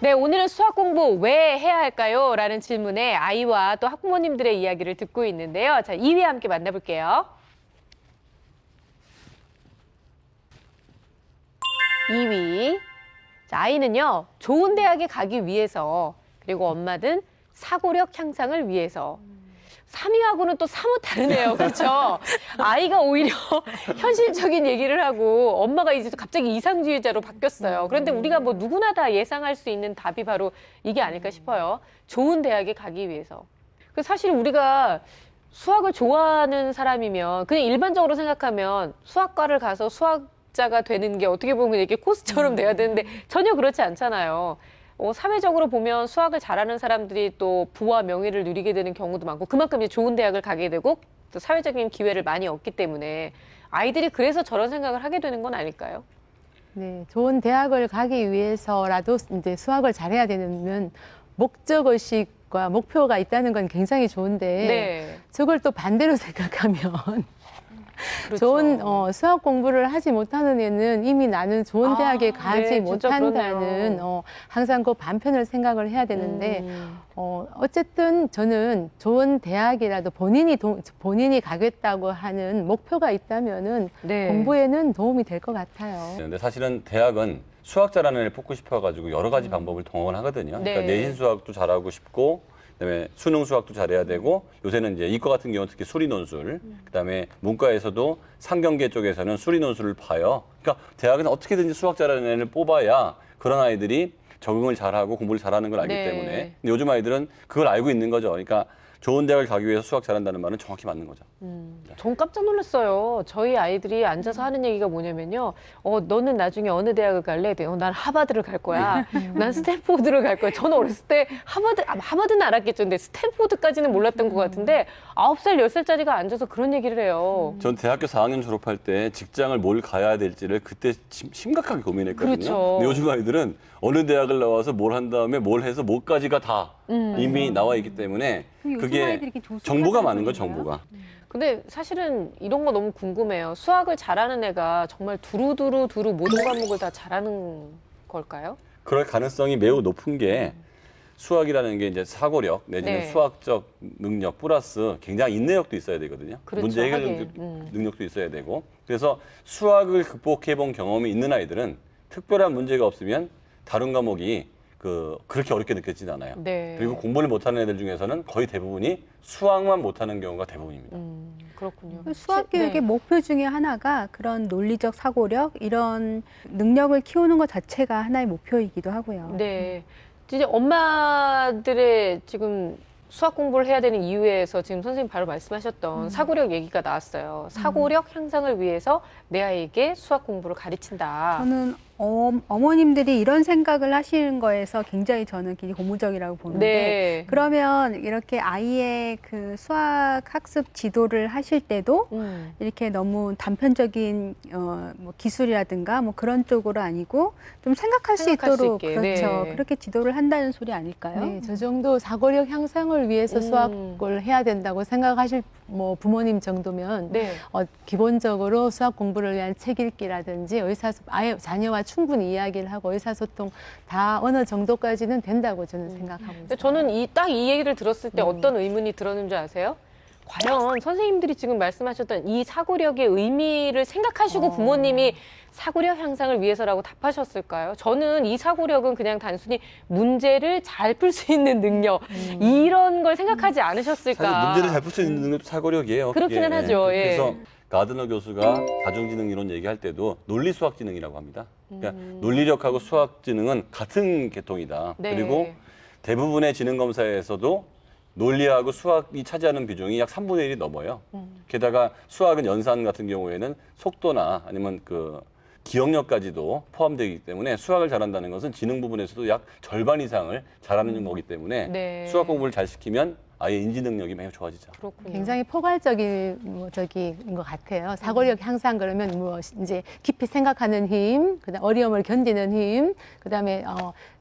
[SPEAKER 4] 네, 오늘은 수학 공부 왜 해야 할까요? 라는 질문에 아이와 또 학부모님들의 이야기를 듣고 있는데요. 자, 2위 함께 만나볼게요. 2위. 자, 아이는요, 좋은 대학에 가기 위해서, 그리고 엄마든 사고력 향상을 위해서. 3위하고는 또 사뭇 다르네요. 그렇죠? 아이가 오히려 현실적인 얘기를 하고 엄마가 이제 갑자기 이상주의자로 바뀌었어요. 그런데 우리가 뭐 누구나 다 예상할 수 있는 답이 바로 이게 아닐까 싶어요. 좋은 대학에 가기 위해서. 사실 우리가 수학을 좋아하는 사람이면 그냥 일반적으로 생각하면 수학과를 가서 수학자가 되는 게 어떻게 보면 이렇게 코스처럼 돼야 되는데 전혀 그렇지 않잖아요. 사회적으로 보면 수학을 잘하는 사람들이 또 부와 명예를 누리게 되는 경우도 많고 그만큼 이제 좋은 대학을 가게 되고 또 사회적인 기회를 많이 얻기 때문에 아이들이 그래서 저런 생각을 하게 되는 건 아닐까요?
[SPEAKER 1] 네, 좋은 대학을 가기 위해서라도 이제 수학을 잘해야 되는 목적의식과 목표가 있다는 건 굉장히 좋은데
[SPEAKER 4] 네.
[SPEAKER 1] 저걸 또 반대로 생각하면
[SPEAKER 4] 그렇죠.
[SPEAKER 1] 좋은 수학 공부를 하지 못하는 애는 이미 나는 좋은 대학에 가지
[SPEAKER 4] 네, 진짜
[SPEAKER 1] 못한다는
[SPEAKER 4] 그러네요.
[SPEAKER 1] 항상 그 반편을 생각을 해야 되는데 어쨌든 저는 좋은 대학이라도 본인이 가겠다고 하는 목표가 있다면은
[SPEAKER 4] 네.
[SPEAKER 1] 공부에는 도움이 될 것 같아요.
[SPEAKER 2] 근데 사실은 대학은 수학 잘하는 애를 뽑고 싶어가지고 여러 가지 방법을 동원하거든요.
[SPEAKER 4] 네.
[SPEAKER 2] 그러니까 내신 수학도 잘하고 싶고, 그다음에 수능 수학도 잘해야 되고, 요새는 이제 이과 같은 경우는 특히 수리 논술, 그다음에 문과에서도 상경계 쪽에서는 수리 논술을 봐요. 그러니까 대학은 어떻게든지 수학 잘하는 애를 뽑아야 그런 아이들이 적응을 잘하고 공부를 잘하는 걸 알기
[SPEAKER 4] 네.
[SPEAKER 2] 때문에. 근데 요즘 아이들은 그걸 알고 있는 거죠. 그러니까 좋은 대학을 가기 위해서 수학 잘한다는 말은 정확히 맞는 거죠.
[SPEAKER 4] 전 깜짝 놀랐어요. 저희 아이들이 앉아서 하는 얘기가 뭐냐면요. 너는 나중에 어느 대학을 갈래? 난 하버드를 갈 거야. 난 스탠포드를 갈 거야. 저는 어렸을 때 하버드는 알았겠죠. 근데 스탠포드까지는 몰랐던 것 같은데 9살, 10살짜리가 앉아서 그런 얘기를 해요.
[SPEAKER 2] 전 대학교 4학년 졸업할 때 직장을 뭘 가야 될지를 그때 심각하게 고민했거든요.
[SPEAKER 4] 그렇죠.
[SPEAKER 2] 근데 요즘 아이들은 어느 대학을 나와서 뭘 한 다음에 뭘 해서 뭐까지가 다 이미 나와 있기 때문에
[SPEAKER 3] 요즘
[SPEAKER 2] 그게
[SPEAKER 3] 아이들이 이렇게 조숙하다는
[SPEAKER 2] 정보가 많은 거예요,
[SPEAKER 3] 소리예요?
[SPEAKER 2] 정보가.
[SPEAKER 4] 근데 사실은 이런 거 너무 궁금해요. 수학을 잘하는 애가 정말 두루 모든 과목을 다 잘하는 걸까요?
[SPEAKER 2] 그럴 가능성이 매우 높은 게 수학이라는 게 이제 사고력 내지는
[SPEAKER 4] 네.
[SPEAKER 2] 수학적 능력 플러스 굉장히 인내력도 있어야 되거든요.
[SPEAKER 4] 그렇죠,
[SPEAKER 2] 문제 해결
[SPEAKER 4] 하긴.
[SPEAKER 2] 능력도 있어야 되고. 그래서 수학을 극복해 본 경험이 있는 아이들은 특별한 문제가 없으면 다른 과목이 그렇게 어렵게 느껴지진 않아요.
[SPEAKER 4] 네.
[SPEAKER 2] 그리고 공부를 못하는 애들 중에서는 거의 대부분이 수학만 못하는 경우가 대부분입니다.
[SPEAKER 4] 그렇군요.
[SPEAKER 3] 수학 교육의
[SPEAKER 4] 네.
[SPEAKER 3] 목표 중에 하나가 그런 논리적 사고력, 이런 능력을 키우는 것 자체가 하나의 목표이기도 하고요.
[SPEAKER 4] 네. 이제 엄마들의 지금 수학 공부를 해야 되는 이유에서 지금 선생님 바로 말씀하셨던 사고력 얘기가 나왔어요. 사고력 향상을 위해서 내 아이에게 수학 공부를 가르친다.
[SPEAKER 3] 저는 어머님들이 이런 생각을 하시는 거에서 굉장히 저는 굉장히 고무적이라고 보는데
[SPEAKER 4] 네.
[SPEAKER 3] 그러면 이렇게 아이의 그 수학 학습 지도를 하실 때도 이렇게 너무 단편적인 뭐 기술이라든가 뭐 그런 쪽으로 아니고 좀 생각할 수
[SPEAKER 4] 생각할 수
[SPEAKER 3] 있도록
[SPEAKER 4] 있게,
[SPEAKER 3] 그렇죠.
[SPEAKER 4] 네.
[SPEAKER 3] 그렇게 지도를 한다는 소리 아닐까요?
[SPEAKER 1] 네, 저 정도 사고력 향상을 위해서 수학을 해야 된다고 생각하실 뭐 부모님 정도면
[SPEAKER 4] 네.
[SPEAKER 1] 기본적으로 수학 공부를 위한 책 읽기라든지 아예 자녀와 충분히 이야기를 하고 의사소통 다 어느 정도까지는 된다고 저는 생각하고 있어요.
[SPEAKER 4] 근데 저는 딱 이 얘기를 들었을 때 어떤 의문이 들었는지 아세요? 과연 선생님들이 지금 말씀하셨던 이 사고력의 의미를 생각하시고 부모님이 사고력 향상을 위해서라고 답하셨을까요? 저는 이 사고력은 그냥 단순히 문제를 잘 풀 수 있는 능력 이런 걸 생각하지 않으셨을까?
[SPEAKER 2] 사실 문제를 잘 풀 수 있는 능력도 사고력이에요.
[SPEAKER 4] 그렇기는
[SPEAKER 2] 그게.
[SPEAKER 4] 하죠, 예.
[SPEAKER 2] 그래서 가드너 교수가 가정지능 이론 얘기할 때도 논리수학지능이라고 합니다. 그러니까 논리력하고 수학지능은 같은 계통이다.
[SPEAKER 4] 네.
[SPEAKER 2] 그리고 대부분의 지능검사에서도 논리하고 수학이 차지하는 비중이 약 3분의 1이 넘어요. 게다가 수학은 연산 같은 경우에는 속도나 아니면 기억력까지도 포함되기 때문에 수학을 잘한다는 것은 지능 부분에서도 약 절반 이상을 잘하는 거기 때문에
[SPEAKER 4] 네.
[SPEAKER 2] 수학 공부를 잘 시키면 아이의 인지 능력이 매우 좋아지죠.
[SPEAKER 4] 그렇군요.
[SPEAKER 1] 굉장히 포괄적인 것 같아요. 사고력 향상 그러면 뭐 이제 깊이 생각하는 힘, 그다음 어려움을 견디는 힘, 그다음에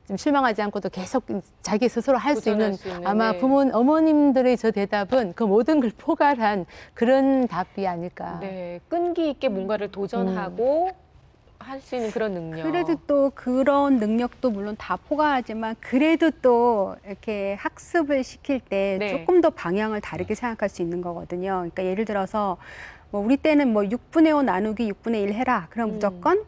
[SPEAKER 1] 좀 실망하지 않고도 계속 자기 스스로 할 수
[SPEAKER 4] 도전할
[SPEAKER 1] 있는
[SPEAKER 4] 수 있는,
[SPEAKER 1] 아마
[SPEAKER 4] 네.
[SPEAKER 1] 어머님들의 저 대답은 그 모든 걸 포괄한 그런 답이 아닐까.
[SPEAKER 4] 네, 끈기 있게 뭔가를 도전하고 할 수 있는 그런 능력.
[SPEAKER 3] 그래도 또 그런 능력도 물론 다 포괄하지만 그래도 또 이렇게 학습을 시킬 때
[SPEAKER 4] 네.
[SPEAKER 3] 조금 더 방향을 다르게 생각할 수 있는 거거든요. 그러니까 예를 들어서 뭐 우리 때는 뭐 6분의 5 나누기 6분의 1 해라. 그럼 무조건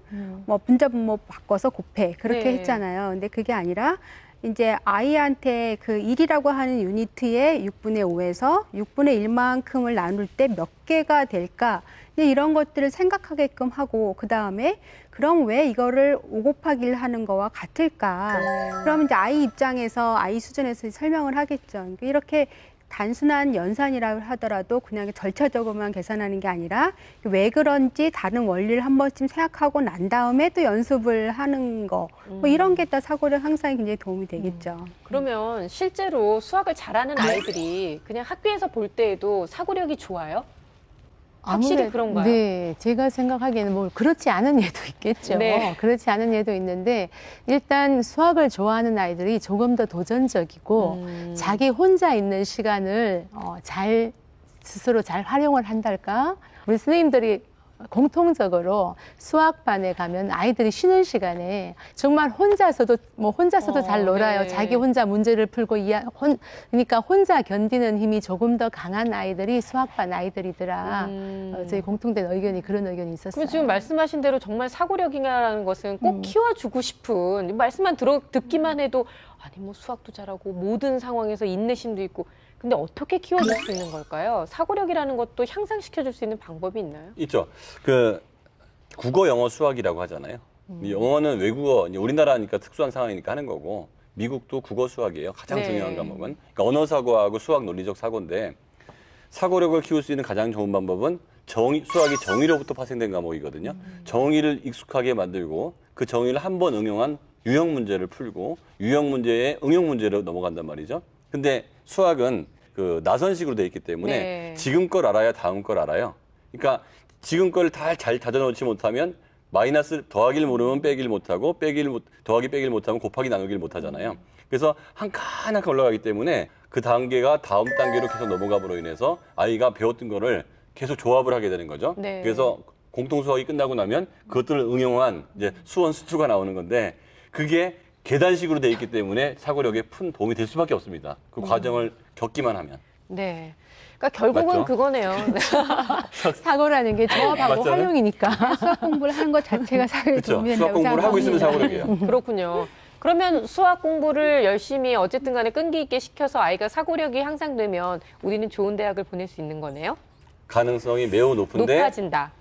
[SPEAKER 3] 뭐 분자분모 바꿔서 곱해. 그렇게
[SPEAKER 4] 네.
[SPEAKER 3] 했잖아요. 근데 그게 아니라 이제 아이한테 그 1이라고 하는 유니트의 6분의 5에서 6분의 1만큼을 나눌 때 몇 개가 될까? 이런 것들을 생각하게끔 하고 그 다음에 그럼 왜 이거를 5 곱하기 1 하는 거와 같을까? 그럼 이제 아이 입장에서 아이 수준에서 설명을 하겠죠. 그러니까 이렇게 단순한 연산이라고 하더라도 그냥 절차적으로만 계산하는 게 아니라 왜 그런지 다른 원리를 한 번쯤 생각하고 난 다음에 또 연습을 하는 거. 뭐 이런 게 다 사고력 향상에 굉장히 도움이 되겠죠.
[SPEAKER 4] 그러면 실제로 수학을 잘하는 아이들이 그냥 학교에서 볼 때에도 사고력이 좋아요? 확실히 그런가요?
[SPEAKER 1] 네, 제가 생각하기에는 뭐 그렇지 않은 예도 있겠죠.
[SPEAKER 4] 네.
[SPEAKER 1] 그렇지 않은 예도 있는데 일단 수학을 좋아하는 아이들이 조금 더 도전적이고 자기 혼자 있는 시간을 스스로 잘 활용을 한달까? 우리 선생님들이 공통적으로 수학반에 가면 아이들이 쉬는 시간에 정말 혼자서도 잘 놀아요.
[SPEAKER 4] 네.
[SPEAKER 1] 자기 혼자 문제를 풀고 그러니까 혼자 견디는 힘이 조금 더 강한 아이들이 수학반 아이들이더라. 저희 공통된 의견이 그런 의견이 있었어요.
[SPEAKER 4] 그럼 지금 말씀하신 대로 정말 사고력이라는 것은 꼭 키워주고 싶은 말씀만 듣기만 해도 아니 뭐 수학도 잘하고 모든 상황에서 인내심도 있고 근데 어떻게 키워줄 수 있는 걸까요? 사고력이라는 것도 향상시켜줄 수 있는 방법이 있나요?
[SPEAKER 2] 있죠. 그 국어, 영어, 수학이라고 하잖아요. 영어는 외국어, 이제 우리나라니까 특수한 상황이니까 하는 거고 미국도 국어, 수학이에요. 가장
[SPEAKER 4] 네.
[SPEAKER 2] 중요한 과목은. 그러니까 언어 사고하고 수학 논리적 사고인데 사고력을 키울 수 있는 가장 좋은 방법은 수학이 정의로부터 파생된 과목이거든요. 정의를 익숙하게 만들고 그 정의를 한 번 응용한 유형 문제를 풀고 유형 문제에 응용 문제로 넘어간단 말이죠. 근데 수학은 그 나선식으로 돼 있기 때문에
[SPEAKER 4] 네.
[SPEAKER 2] 지금 걸 알아야 다음 걸 알아요. 그러니까 지금 걸 다 잘 다져놓지 못하면 마이너스 더하기를 모르면 빼기를 못하고 더하기 빼기를 못하면 곱하기 나누기를 못하잖아요. 그래서 한 칸 한 칸 올라가기 때문에 그 단계가 다음 단계로 계속 넘어감으로 인해서 아이가 배웠던 거를 계속 조합을 하게 되는 거죠.
[SPEAKER 4] 네.
[SPEAKER 2] 그래서 공통 수학이 끝나고 나면 그것들을 응용한 이제 수원 수투가 나오는 건데 그게 계단식으로 돼 있기 때문에 사고력에 큰 도움이 될 수밖에 없습니다. 그 과정을 겪기만 하면.
[SPEAKER 4] 네. 그러니까 결국은
[SPEAKER 2] 맞죠?
[SPEAKER 4] 그거네요.
[SPEAKER 1] 사고라는 게 조합하고
[SPEAKER 2] 맞잖아요.
[SPEAKER 1] 활용이니까.
[SPEAKER 3] 수학 공부를 하는 것 자체가 사회에
[SPEAKER 2] 그렇죠.
[SPEAKER 3] 도움이
[SPEAKER 2] 수학
[SPEAKER 3] 된다고
[SPEAKER 2] 공부를 하고 있으면
[SPEAKER 3] 생각합니다.
[SPEAKER 2] 사고력이에요.
[SPEAKER 4] 그렇군요. 그러면 수학 공부를 열심히 어쨌든 간에 끈기 있게 시켜서 아이가 사고력이 향상되면 우리는 좋은 대학을 보낼 수 있는 거네요?
[SPEAKER 2] 가능성이 매우 높은데
[SPEAKER 4] 높아진다.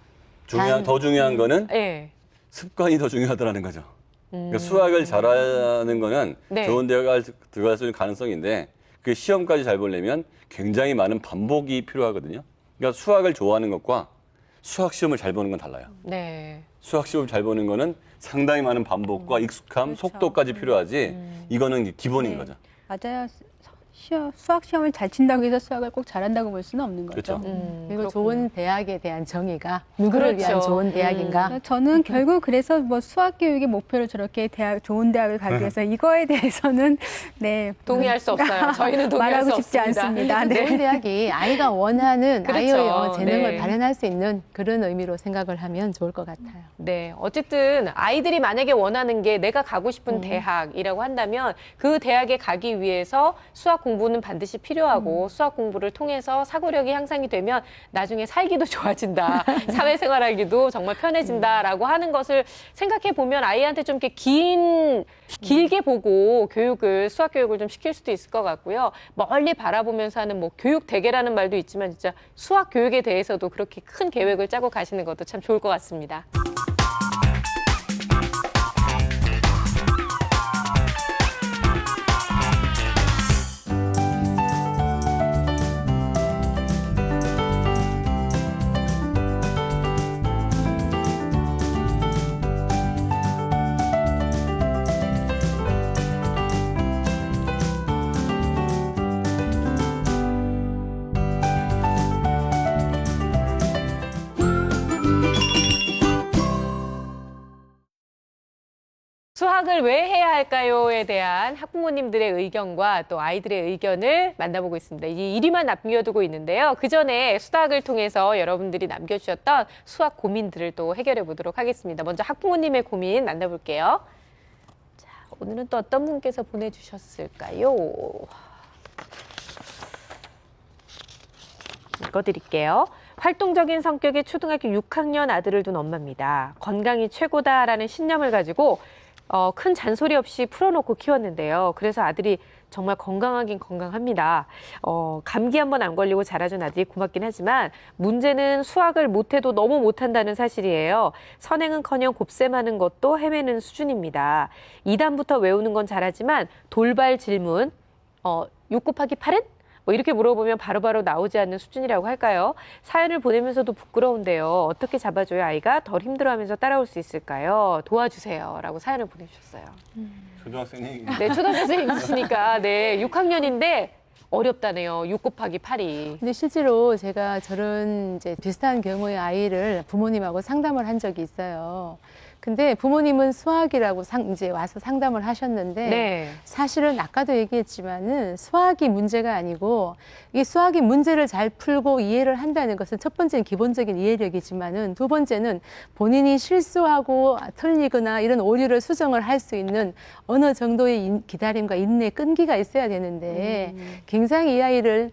[SPEAKER 2] 더 중요한 거는
[SPEAKER 4] 네.
[SPEAKER 2] 습관이 더 중요하다는 거죠. 그러니까 수학을 잘하는 거는
[SPEAKER 4] 네.
[SPEAKER 2] 좋은 대학을 들어갈 수 있는 가능성인데 그 시험까지 잘 보려면 굉장히 많은 반복이 필요하거든요. 그러니까 수학을 좋아하는 것과 수학 시험을 잘 보는 건 달라요.
[SPEAKER 4] 네.
[SPEAKER 2] 수학 시험 잘 보는 거는 상당히 많은 반복과 익숙함,
[SPEAKER 3] 그렇죠.
[SPEAKER 2] 속도까지 필요하지 이거는 기본인
[SPEAKER 3] 네.
[SPEAKER 2] 거죠.
[SPEAKER 3] 맞아요. 수학 시험을 잘 친다고 해서 수학을 꼭 잘한다고 볼 수는 없는 거죠.
[SPEAKER 2] 그렇죠.
[SPEAKER 1] 그리고
[SPEAKER 4] 그렇군요.
[SPEAKER 1] 좋은 대학에 대한 정의가 누구를
[SPEAKER 4] 그렇죠.
[SPEAKER 1] 위한 좋은 대학인가?
[SPEAKER 3] 저는 결국 그래서 뭐 수학 교육의 목표를 저렇게 좋은 대학을 가기 위해서 이거에 대해서는 네
[SPEAKER 4] 동의할 수 없어요. 저희는 동의할
[SPEAKER 3] 말하고
[SPEAKER 4] 수
[SPEAKER 3] 싶지
[SPEAKER 4] 없습니다.
[SPEAKER 3] 않습니다. 네.
[SPEAKER 1] 좋은 대학이 아이가 원하는
[SPEAKER 4] 그렇죠.
[SPEAKER 1] 아이의 재능을
[SPEAKER 4] 네.
[SPEAKER 1] 발현할 수 있는 그런 의미로 생각을 하면 좋을 것 같아요.
[SPEAKER 4] 네, 어쨌든 아이들이 만약에 원하는 게 내가 가고 싶은 대학이라고 한다면 그 대학에 가기 위해서 수학 공부는 반드시 필요하고 수학 공부를 통해서 사고력이 향상이 되면 나중에 살기도 좋아진다, 사회생활하기도 정말 편해진다라고 하는 것을 생각해 보면 아이한테 좀 이렇게 길게 보고 수학 교육을 좀 시킬 수도 있을 것 같고요. 멀리 바라보면서 하는 뭐 교육 대계라는 말도 있지만 진짜 수학 교육에 대해서도 그렇게 큰 계획을 짜고 가시는 것도 참 좋을 것 같습니다. 수학을 왜 해야 할까요?에 대한 학부모님들의 의견과 또 아이들의 의견을 만나보고 있습니다. 이 1위만 남겨두고 있는데요. 그 전에 수학을 통해서 여러분들이 남겨주셨던 수학 고민들을 또 해결해 보도록 하겠습니다. 먼저 학부모님의 고민 만나볼게요. 자, 오늘은 또 어떤 분께서 보내주셨을까요? 읽어드릴게요. 활동적인 성격의 초등학교 6학년 아들을 둔 엄마입니다. 건강이 최고다라는 신념을 가지고 큰 잔소리 없이 풀어놓고 키웠는데요. 그래서 아들이 정말 건강하긴 건강합니다. 감기 한번 안 걸리고 자라준 아들이 고맙긴 하지만 문제는 수학을 못해도 너무 못한다는 사실이에요. 선행은커녕 곱셈하는 것도 헤매는 수준입니다. 2단부터 외우는 건 잘하지만 돌발 질문, 6 곱하기 8은? 뭐 이렇게 물어보면 바로바로 나오지 않는 수준이라고 할까요? 사연을 보내면서도 부끄러운데요. 어떻게 잡아줘야 아이가 덜 힘들어하면서 따라올 수 있을까요? 도와주세요. 라고 사연을 보내주셨어요.
[SPEAKER 2] 초등학생이
[SPEAKER 4] 네, 초등학생이시니까 네, 6학년인데 어렵다네요. 6 곱하기 8이.
[SPEAKER 1] 근데 실제로 제가 저런 이제 비슷한 경우의 아이를 부모님하고 상담을 한 적이 있어요. 근데 부모님은 수학이라고 이제 와서 상담을 하셨는데
[SPEAKER 4] 네.
[SPEAKER 1] 사실은 아까도 얘기했지만은 수학이 문제가 아니고 이 수학이 문제를 잘 풀고 이해를 한다는 것은 첫 번째는 기본적인 이해력이지만은 두 번째는 본인이 실수하고 틀리거나 이런 오류를 수정을 할 수 있는 어느 정도의 기다림과 인내, 끈기가 있어야 되는데 굉장히 이 아이를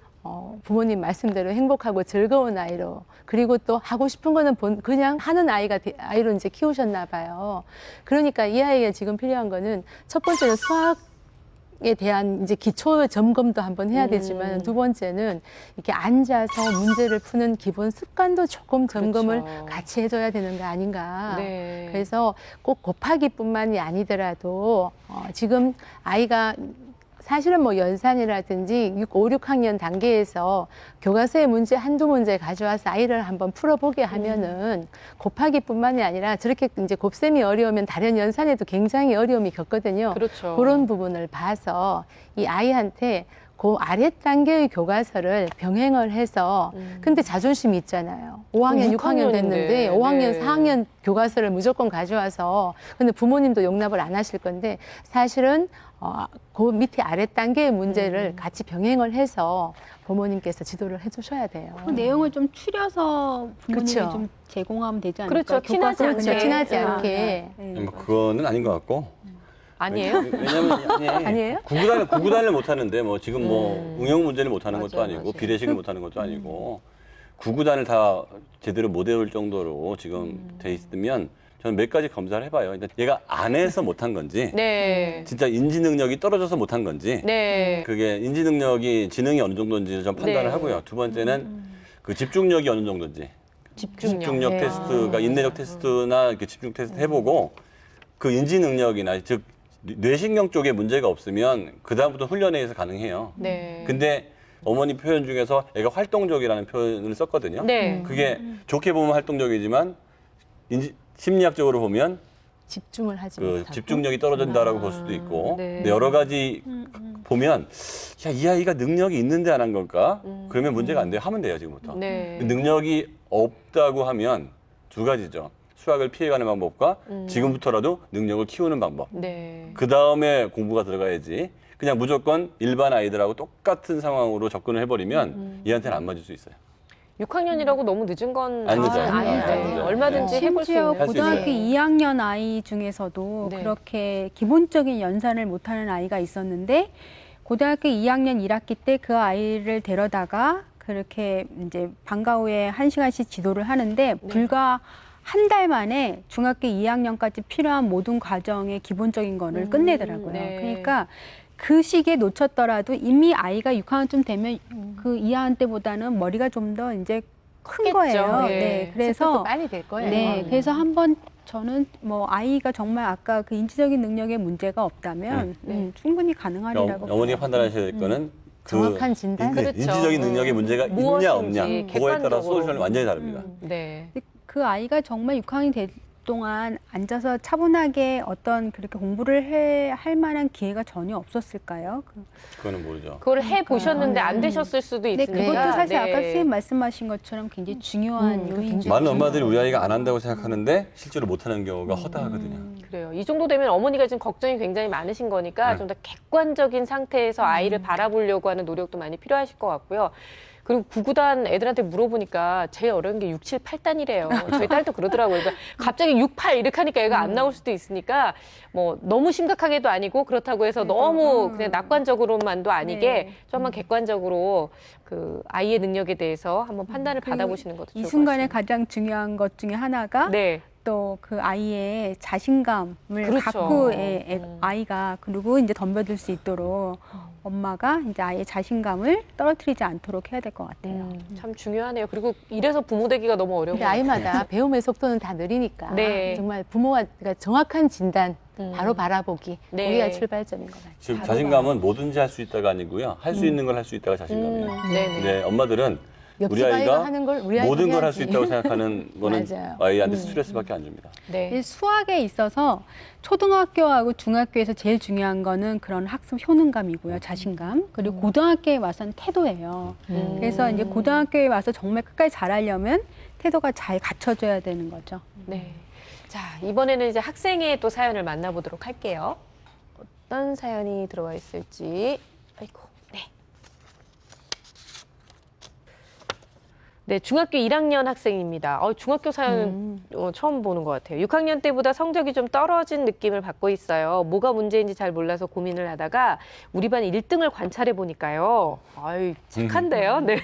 [SPEAKER 1] 부모님 말씀대로 행복하고 즐거운 아이로 그리고 또 하고 싶은 거는 그냥 하는 아이로 이제 키우셨나 봐요. 그러니까 이 아이가 지금 필요한 거는 첫 번째는 수학에 대한 이제 기초 점검도 한번 해야 되지만 두 번째는 이렇게 앉아서 문제를 푸는 기본 습관도 조금 점검을
[SPEAKER 4] 그렇죠.
[SPEAKER 1] 같이 해줘야 되는 거 아닌가.
[SPEAKER 4] 네.
[SPEAKER 1] 그래서 꼭 곱하기뿐만이 아니더라도 지금 아이가 사실은 뭐 연산이라든지 5, 6학년 단계에서 교과서의 문제 한두 문제 가져와서 아이를 한번 풀어보게 하면은 곱하기뿐만이 아니라 저렇게 이제 곱셈이 어려우면 다른 연산에도 굉장히 어려움이 겪거든요.
[SPEAKER 4] 그렇죠.
[SPEAKER 1] 그런 부분을 봐서 이 아이한테 그 아래 단계의 교과서를 병행을 해서 근데 자존심이 있잖아요. 5학년, 6학년
[SPEAKER 4] 6학년인데.
[SPEAKER 1] 됐는데 5학년,
[SPEAKER 4] 네.
[SPEAKER 1] 4학년 교과서를 무조건 가져와서 근데 부모님도 용납을 안 하실 건데 사실은 그 밑에 아래 단계의 문제를 같이 병행을 해서 부모님께서 지도를 해주셔야 돼요.
[SPEAKER 3] 그 내용을 좀 추려서 부모님이
[SPEAKER 1] 그렇죠.
[SPEAKER 3] 좀 제공하면 되지 않을까요?
[SPEAKER 4] 그렇죠. 티나지
[SPEAKER 3] 교과서
[SPEAKER 4] 않게.
[SPEAKER 1] 그렇죠. 티나지
[SPEAKER 3] 아,
[SPEAKER 1] 않게.
[SPEAKER 3] 네.
[SPEAKER 2] 뭐 그거는 아닌 것 같고.
[SPEAKER 4] 아니에요?
[SPEAKER 2] 왜냐면
[SPEAKER 1] 아니에요?
[SPEAKER 2] 구구단을 못 하는데 뭐 지금 뭐 응용 문제를 못 하는 것도
[SPEAKER 1] 맞아요,
[SPEAKER 2] 아니고
[SPEAKER 1] 맞아요.
[SPEAKER 2] 비례식을 못 하는 것도 아니고 구구단을 다 제대로 못 외울 정도로 지금 돼 있으면 저는 몇 가지 검사를 해봐요. 근데 얘가 안 해서 못한 건지
[SPEAKER 4] 네.
[SPEAKER 2] 진짜 인지 능력이 떨어져서 못한 건지
[SPEAKER 4] 네.
[SPEAKER 2] 그게 인지 능력이 지능이 어느 정도인지를 좀 판단을
[SPEAKER 4] 네.
[SPEAKER 2] 하고요. 두 번째는 그 집중력이 어느 정도인지 집중력
[SPEAKER 1] 네.
[SPEAKER 2] 테스트가 인내력 테스트나 이렇게 집중 테스트 해보고 그 인지 능력이나 즉 뇌신경 쪽에 문제가 없으면 그 다음부터 훈련에 의해서 가능해요.
[SPEAKER 4] 네.
[SPEAKER 2] 근데 어머니 표현 중에서 애가 활동적이라는 표현을 썼거든요.
[SPEAKER 4] 네.
[SPEAKER 2] 그게 좋게 보면 활동적이지만 심리학적으로 보면
[SPEAKER 1] 집중을 하지
[SPEAKER 2] 그
[SPEAKER 1] 못하고.
[SPEAKER 2] 집중력이 떨어진다라고 볼 수도 있고
[SPEAKER 4] 네.
[SPEAKER 2] 근데 여러 가지 보면 야, 이 아이가 능력이 있는데 안 한 걸까? 그러면 문제가 안 돼요. 하면 돼요, 지금부터.
[SPEAKER 4] 네.
[SPEAKER 2] 능력이 없다고 하면 두 가지죠. 수학을 피해가는 방법과 지금부터라도 능력을 키우는 방법.
[SPEAKER 4] 네.
[SPEAKER 2] 그 다음에 공부가 들어가야지. 그냥 무조건 일반 아이들하고 똑같은 상황으로 접근을 해버리면 얘한테는 안 맞을 수 있어요.
[SPEAKER 4] 6학년이라고 너무 늦은 건
[SPEAKER 2] 안 늦어요.
[SPEAKER 4] 아닌데
[SPEAKER 1] 안 늦어요.
[SPEAKER 4] 얼마든지 해볼 수
[SPEAKER 3] 심지어
[SPEAKER 4] 있는.
[SPEAKER 2] 할수
[SPEAKER 3] 고등학교
[SPEAKER 2] 있어요.
[SPEAKER 3] 2학년 아이 중에서도
[SPEAKER 4] 네.
[SPEAKER 3] 그렇게 기본적인 연산을 못하는 아이가 있었는데 고등학교 2학년 1학기 때 그 아이를 데려다가 그렇게 이제 방과 후에 1시간씩 지도를 하는데
[SPEAKER 4] 네.
[SPEAKER 3] 불과 한 달 만에 중학교 2학년까지 필요한 모든 과정의 기본적인 거를 끝내더라고요.
[SPEAKER 4] 네.
[SPEAKER 3] 그러니까 그 시기에 놓쳤더라도 이미 아이가 6학년쯤 되면 그 2학년 때보다는 머리가 좀 더 이제 큰
[SPEAKER 4] 크겠죠.
[SPEAKER 3] 거예요.
[SPEAKER 4] 네.
[SPEAKER 3] 네.
[SPEAKER 1] 그래서
[SPEAKER 3] 그래서
[SPEAKER 1] 빨리 될 거예요.
[SPEAKER 3] 네, 그래서 한번 저는 뭐 아이가 정말 아까 그 인지적인 능력에 문제가 없다면
[SPEAKER 4] 네.
[SPEAKER 3] 충분히 가능하리라고.
[SPEAKER 2] 어머니가 판단하셔야 될 거는 그
[SPEAKER 1] 정확한 진단?
[SPEAKER 4] 그렇죠.
[SPEAKER 2] 인지적인 능력에 문제가 있냐
[SPEAKER 4] 무엇인지
[SPEAKER 2] 없냐 그거에 따라
[SPEAKER 4] 객관적으로.
[SPEAKER 2] 솔루션이 완전히 다릅니다.
[SPEAKER 4] 네.
[SPEAKER 3] 그 아이가 정말 6학년이 될 동안 앉아서 차분하게 어떤 그렇게 공부를 할 만한 기회가 전혀 없었을까요?
[SPEAKER 2] 그거는 모르죠.
[SPEAKER 4] 그걸 해 보셨는데 안 되셨을 수도
[SPEAKER 3] 네,
[SPEAKER 4] 있으니까.
[SPEAKER 3] 그것도 사실 아까
[SPEAKER 4] 네.
[SPEAKER 3] 선생님 말씀하신 것처럼 굉장히 중요한 요인 중
[SPEAKER 2] 많은 엄마들이 우리 아이가 안 한다고 생각하는데 실제로 못하는 경우가 허다하거든요.
[SPEAKER 4] 그래요. 이 정도 되면 어머니가 지금 걱정이 굉장히 많으신 거니까 좀 더 객관적인 상태에서 아이를 바라보려고 하는 노력도 많이 필요하실 것 같고요. 그리고 구구단 애들한테 물어보니까 제일 어려운 게 6, 7, 8단이래요. 저희 딸도 그러더라고요. 그러니까 갑자기 6, 8 이렇게 하니까 애가 안 나올 수도 있으니까 뭐 너무 심각하게도 아니고 그렇다고 해서 너무 그냥 낙관적으로만도 아니게
[SPEAKER 3] 네.
[SPEAKER 4] 좀만 객관적으로 그 아이의 능력에 대해서 한번 판단을
[SPEAKER 3] 그리고
[SPEAKER 4] 받아보시는 것도 좋을
[SPEAKER 3] 이
[SPEAKER 4] 것
[SPEAKER 3] 순간에
[SPEAKER 4] 같습니다.
[SPEAKER 3] 가장 중요한 것 중에 하나가
[SPEAKER 4] 네.
[SPEAKER 3] 또 그 아이의 자신감을
[SPEAKER 4] 그렇죠.
[SPEAKER 3] 갖고 아이가 그리고 이제 덤벼들 수 있도록 엄마가 이제 아이의 자신감을 떨어뜨리지 않도록 해야 될 것 같아요.
[SPEAKER 4] 참 중요하네요. 그리고 이래서 부모 되기가 너무 어려운
[SPEAKER 1] 근데
[SPEAKER 4] 것 같아요.
[SPEAKER 1] 아이마다 배움의 속도는 다 느리니까
[SPEAKER 4] 네.
[SPEAKER 1] 정말 부모가 그러니까 정확한 진단, 바로 바라보기
[SPEAKER 4] 네.
[SPEAKER 1] 우리가 출발점인 것 같아요.
[SPEAKER 2] 지금 자신감은 뭐든지 할 수 있다가 아니고요. 할 수 있는 걸 할 수 있다가 자신감이에요.
[SPEAKER 4] 네네.
[SPEAKER 2] 근데 엄마들은 우리
[SPEAKER 1] 옆집 아이가
[SPEAKER 2] 아이가
[SPEAKER 1] 하는 걸 우리 아이가
[SPEAKER 2] 모든 걸 할 수
[SPEAKER 1] 해야지.
[SPEAKER 2] 있다고 생각하는 거는
[SPEAKER 1] 맞아요.
[SPEAKER 2] 아이한테 스트레스밖에 안 줍니다.
[SPEAKER 4] 네.
[SPEAKER 3] 이 수학에 있어서 초등학교하고 중학교에서 제일 중요한 거는 그런 학습 효능감이고요, 자신감. 그리고 고등학교에 와서는 태도예요. 그래서 이제 고등학교에 와서 정말 끝까지 잘하려면 태도가 잘 갖춰져야 되는 거죠.
[SPEAKER 4] 네. 자, 이번에는 이제 학생의 또 사연을 만나보도록 할게요. 어떤 사연이 들어와 있을지. 아이고, 네. 네, 중학교 1학년 학생입니다. 중학교 사연은 처음 보는 것 같아요. 6학년 때보다 성적이 좀 떨어진 느낌을 받고 있어요. 뭐가 문제인지 잘 몰라서 고민을 하다가 우리 반 1등을 관찰해 보니까요. 아유, 착한데요? 네.